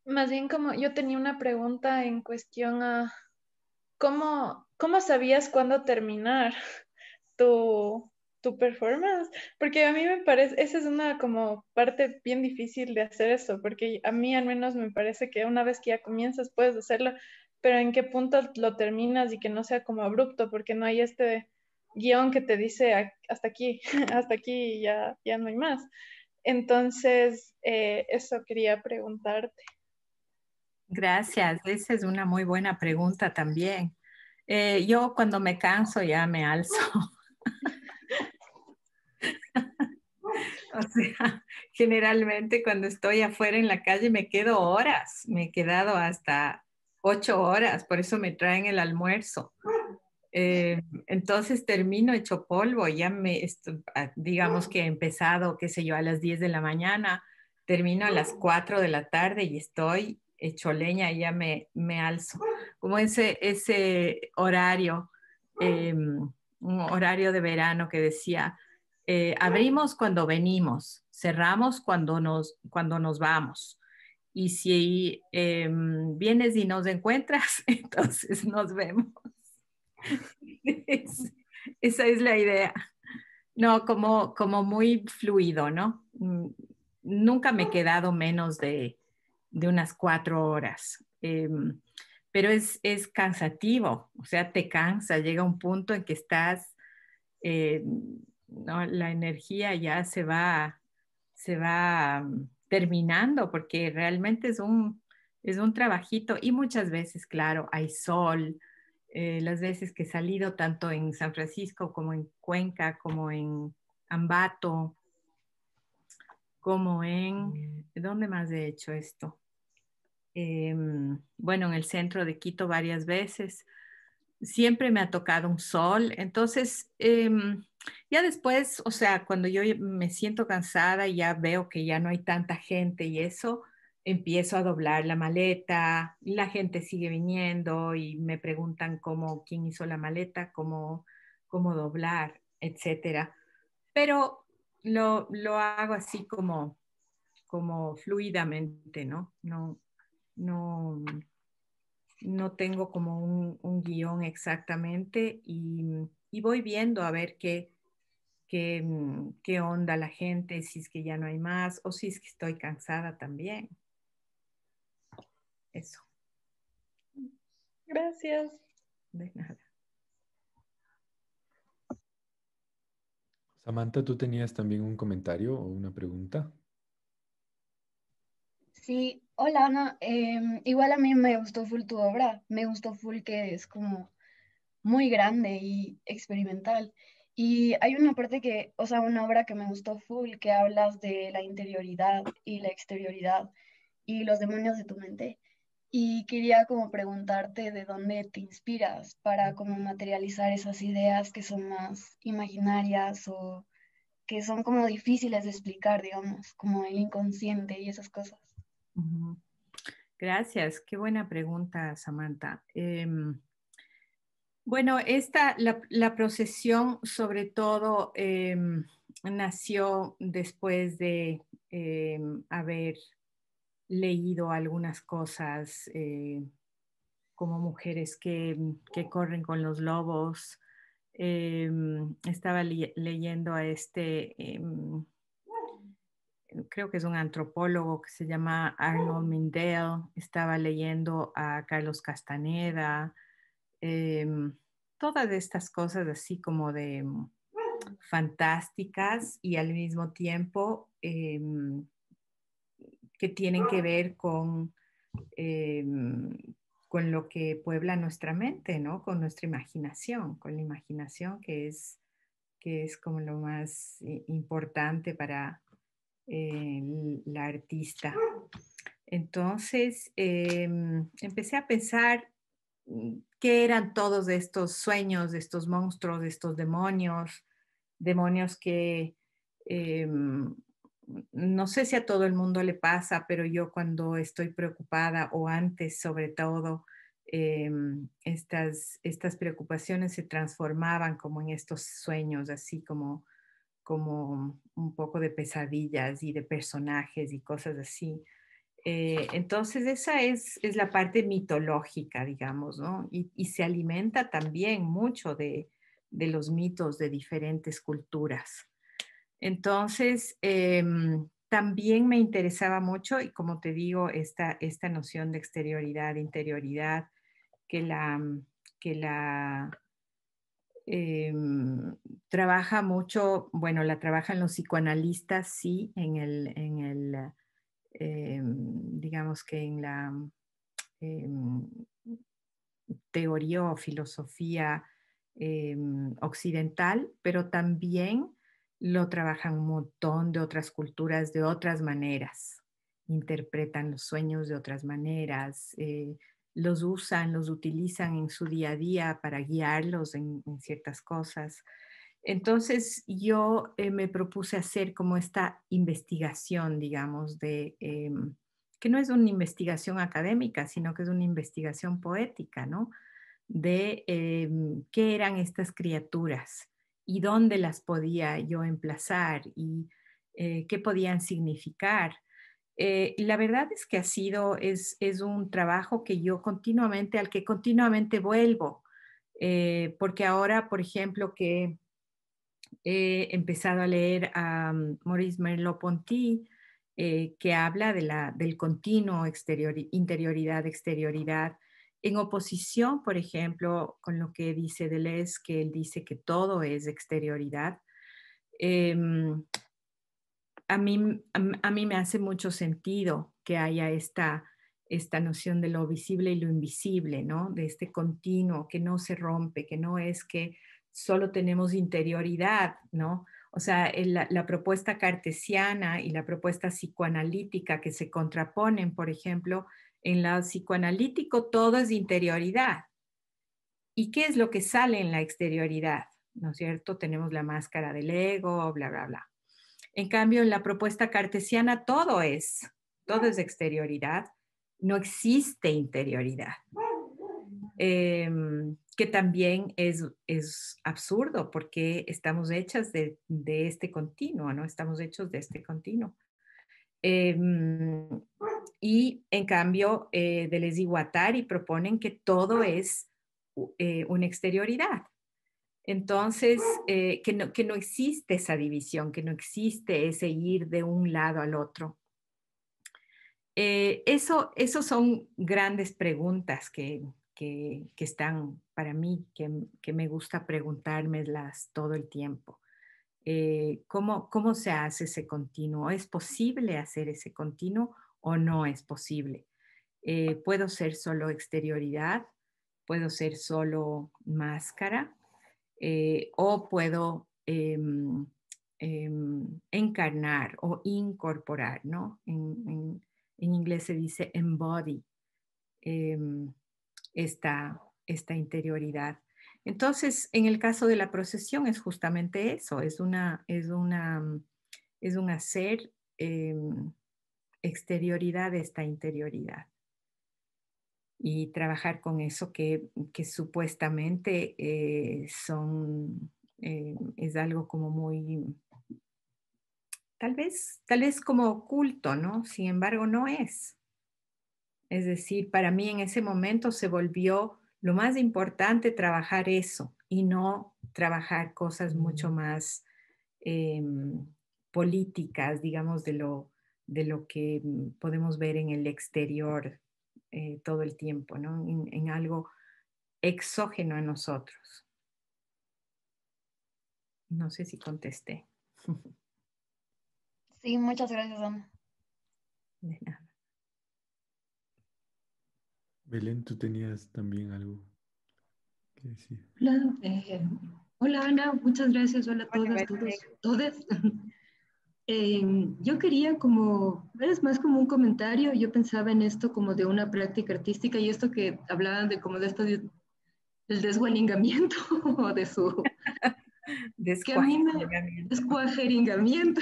más bien como yo tenía una pregunta en cuestión a cómo sabías cuándo terminar tu, tu performance, porque a mí me parece, esa es una como parte bien difícil de hacer eso, porque a mí al menos me parece que una vez que ya comienzas puedes hacerlo, pero en qué punto lo terminas y que no sea como abrupto, porque no hay este guión que te dice hasta aquí, hasta aquí y ya no hay más. Entonces, eso quería preguntarte. Gracias, esa es una muy buena pregunta también. Yo cuando me canso ya me alzo. O sea, generalmente cuando estoy afuera en la calle me quedo horas, me he quedado hasta 8 horas, por eso me traen el almuerzo. Entonces termino hecho polvo, digamos que he empezado, qué sé yo, a las 10 de la mañana, termino a las 4 de la tarde y estoy hecho leña y ya me alzo. Como ese horario, un horario de verano que decía, abrimos cuando venimos, cerramos cuando nos vamos. Y si vienes y nos encuentras, entonces nos vemos. Esa es la idea. No, como muy fluido, ¿no? Nunca me he quedado menos de unas 4 horas. Pero es cansativo, o sea, te cansa, llega un punto en que estás, eh, no, la energía ya se va terminando porque realmente es un trabajito y muchas veces, claro, hay sol. Las veces que he salido tanto en San Francisco como en Cuenca, como en Ambato, como ¿dónde más he hecho esto? Bueno, en el centro de Quito varias veces. siempre me ha tocado un sol. Entonces, ya después, o sea, cuando yo me siento cansada y ya veo que ya no hay tanta gente y eso, empiezo a doblar la maleta, y la gente sigue viniendo y me preguntan quién hizo la maleta, cómo doblar, etcétera. Pero lo hago así como fluidamente, ¿no? No, no tengo como un guión exactamente y voy viendo a ver qué onda la gente, si es que ya no hay más o si es que estoy cansada también. Eso, Gracias. de nada. Samantha, ¿tú tenías también un comentario o una pregunta? Sí, hola Ana. Igual a mí me gustó full tu obra. Me gustó full que es como muy grande y experimental. Y hay una parte que, o sea, una obra que me gustó full, que hablas de la interioridad y la exterioridad y los demonios de tu mente. Y quería como preguntarte de dónde te inspiras para como materializar esas ideas que son más imaginarias o que son como difíciles de explicar, digamos, como el inconsciente y esas cosas. Ujú. Gracias, qué buena pregunta, Samantha. Bueno, la procesión sobre todo nació después de haber leído algunas cosas como mujeres que corren con los lobos. Estaba leyendo a creo que es un antropólogo que se llama Arnold Mindell, estaba leyendo a Carlos Castaneda, todas estas cosas así como de fantásticas y al mismo tiempo que tienen que ver con lo que puebla nuestra mente, ¿no? Con nuestra imaginación, con la imaginación que es como lo más importante para la artista. Entonces, empecé a pensar qué eran todos estos sueños, de estos monstruos, de estos demonios que no sé si a todo el mundo le pasa, pero yo cuando estoy preocupada o antes sobre todo, estas preocupaciones se transformaban como en estos sueños, así como un poco de pesadillas y de personajes y cosas así. Entonces esa es la parte mitológica, digamos, ¿no? Y se alimenta también mucho de los mitos de diferentes culturas. Entonces, también me interesaba mucho, y como te digo, esta noción de exterioridad, interioridad, que la trabaja mucho, bueno, la trabajan los psicoanalistas, sí, digamos que en la em, teoría o filosofía occidental, pero también lo trabajan un montón de otras culturas de otras maneras. Interpretan los sueños de otras maneras, los utilizan en su día a día para guiarlos en ciertas cosas. Entonces yo me propuse hacer como esta investigación, digamos, que no es una investigación académica, sino que es una investigación poética, ¿no? De qué eran estas criaturas y dónde las podía yo emplazar y qué podían significar. La verdad es que es un trabajo que al que continuamente vuelvo, porque ahora, por ejemplo, que he empezado a leer a Maurice Merleau-Ponty, que habla del continuo interioridad, exterioridad, en oposición, por ejemplo, con lo que dice Deleuze, que él dice que todo es exterioridad. Em, a mí me hace mucho sentido que haya esta noción de lo visible y lo invisible, ¿no? De este continuo que no se rompe, que no es que solo tenemos interioridad, ¿no? O sea, la propuesta cartesiana y la propuesta psicoanalítica que se contraponen, por ejemplo, en lo psicoanalítico todo es interioridad. ¿Y qué es lo que sale en la exterioridad? ¿No es cierto? Tenemos la máscara del ego, bla, bla, bla. En cambio, en la propuesta cartesiana todo es exterioridad, no existe interioridad. Que también es absurdo porque estamos hechas de este continuo, ¿no? Estamos hechos de este continuo. Y en cambio, Deleuze y Guattari proponen que todo es una exterioridad. Entonces, que no existe esa división, que no existe ese ir de un lado al otro. Eso son grandes preguntas que están para mí, que me gusta preguntármelas todo el tiempo. ¿Cómo se hace ese continuo? ¿Es posible hacer ese continuo o no es posible? ¿Puedo ser solo exterioridad? ¿Puedo ser solo máscara? O puedo encarnar o incorporar, ¿no? En inglés se dice embody esta interioridad. Entonces, en el caso de la procesión es justamente eso, es un hacer exterioridad de esta interioridad y trabajar con eso que supuestamente es algo como muy, tal vez como oculto, ¿no? Sin embargo, no es. Es decir, para mí en ese momento se volvió lo más importante trabajar eso y no trabajar cosas mucho más políticas, digamos, de lo que podemos ver en el exterior todo el tiempo, ¿no? En algo exógeno a nosotros. No sé si contesté. Sí, muchas gracias, Ana. De nada. Belén, tú tenías también algo que decir. Hola, hola Ana, muchas gracias. Hola a todas, Bueno, todos. Yo quería como, es más como un comentario, yo pensaba en esto como de una práctica artística y esto que hablaban de como de esto del desgualingamiento o de su, que a mí me, descuajeringamiento,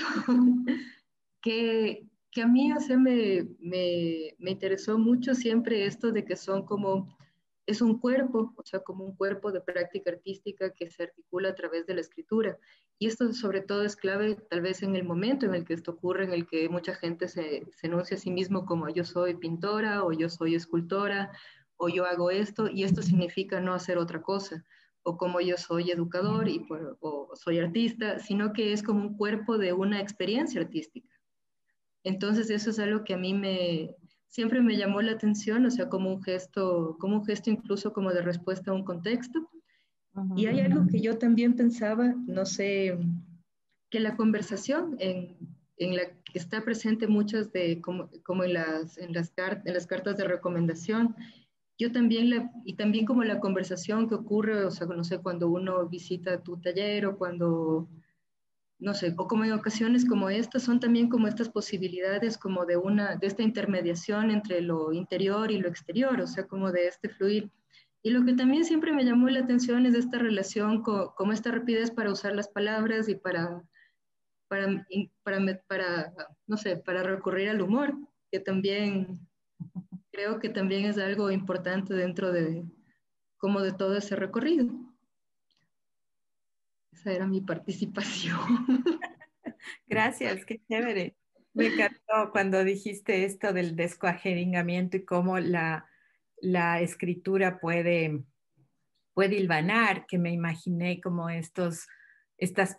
que a mí, o sea, me interesó mucho siempre esto de que son como, es un cuerpo, o sea, como un cuerpo de práctica artística que se articula a través de la escritura. Y esto sobre todo es clave tal vez en el momento en el que esto ocurre, en el que mucha gente se enuncia a sí mismo como yo soy pintora o yo soy escultora o yo hago esto y esto significa no hacer otra cosa o como yo soy educador o soy artista, sino que es como un cuerpo de una experiencia artística. Entonces eso es algo que a mí siempre me llamó la atención, o sea, como un gesto incluso como de respuesta a un contexto. Y hay algo que yo también pensaba, no sé, que la conversación en la que está presente muchas de, como en las cartas de recomendación, yo también, y también como la conversación que ocurre, o sea, no sé, cuando uno visita tu taller o cuando no sé, o como en ocasiones como estas, son también como estas posibilidades como de esta intermediación entre lo interior y lo exterior, o sea, como de este fluir. Y lo que también siempre me llamó la atención es esta relación como esta rapidez para usar las palabras y no sé, para recurrir al humor, que también creo que también es algo importante dentro como de todo ese recorrido. Esa era mi participación. Gracias, qué chévere. Me encantó cuando dijiste esto del descuajeringamiento y cómo la escritura puede hilvanar, que me imaginé como estas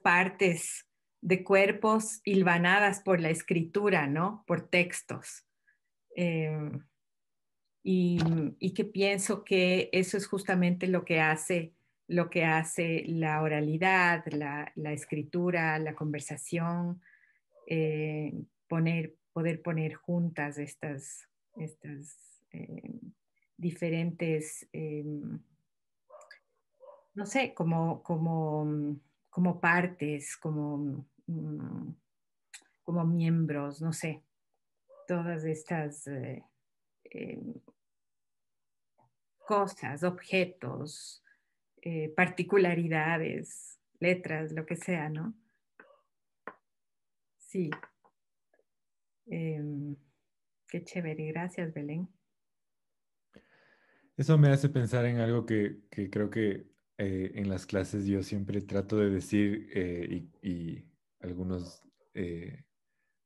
partes de cuerpos hilvanadas por la escritura, ¿no? Por textos. Eh, y que pienso que eso es justamente lo que hace la oralidad, la escritura, la conversación, poder poner juntas estas diferentes, no sé, como partes, como miembros, no sé, todas estas eh, cosas, objetos, particularidades, letras, lo que sea, ¿no? Sí. Qué chévere. Gracias, Belén. Eso me hace pensar en algo que creo que en las clases yo siempre trato de decir y algunos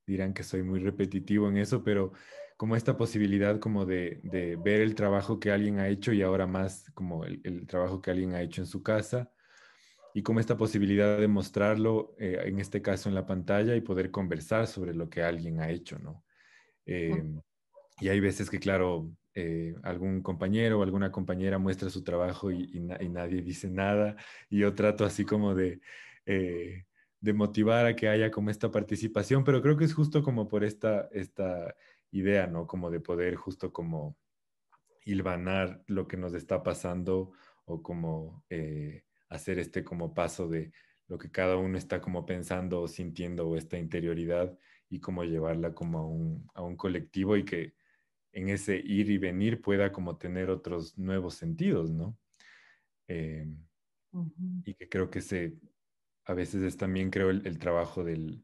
dirán que soy muy repetitivo en eso, pero como esta posibilidad como de ver el trabajo que alguien ha hecho y ahora más como el trabajo que alguien ha hecho en su casa y como esta posibilidad de mostrarlo, en este caso en la pantalla y poder conversar sobre lo que alguien ha hecho, ¿no? Eh, y hay veces que, claro, algún compañero o alguna compañera muestra su trabajo y nadie dice nada. Y yo trato así como eh, de motivar a que haya como esta participación, pero creo que es justo como por esta idea, ¿no? Como de poder justo como hilvanar lo que nos está pasando o como hacer este como paso de lo que cada uno está como pensando o sintiendo o esta interioridad y cómo llevarla como a un colectivo y que en ese ir y venir pueda como tener otros nuevos sentidos, ¿no? Eh, y que creo que a veces es también, creo, el trabajo del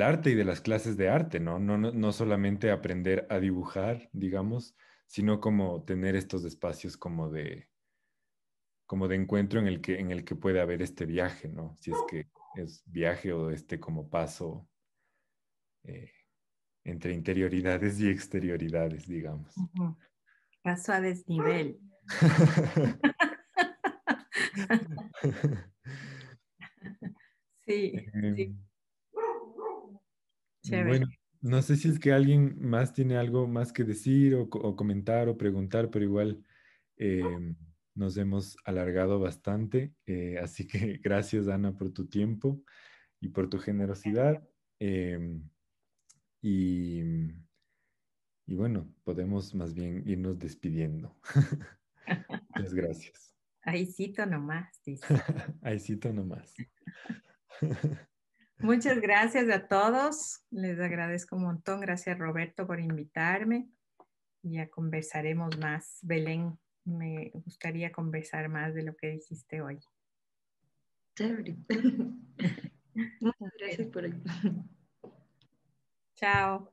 arte y de las clases de arte, ¿no? No solamente aprender a dibujar, digamos, sino como tener estos espacios como de encuentro en el que puede haber este viaje, ¿no? Si es que es viaje o este como paso eh, entre interioridades y exterioridades, digamos. Paso a desnivel. Sí, sí, Em, chévere. Bueno, no sé si es que alguien más tiene algo más que decir o comentar o preguntar, pero igual nos hemos alargado bastante. Así que gracias, Ana, por tu tiempo y por tu generosidad. em, y, y bueno, podemos más bien irnos despidiendo. Muchas gracias. Ahí cito nomás, dice. Ahí cito nomás. Muchas gracias a todos. Les agradezco un montón. Gracias, Roberto, por invitarme. Ya conversaremos más. Belén, me gustaría conversar más de lo que dijiste hoy. Chévere. Muchas gracias por el... Chao.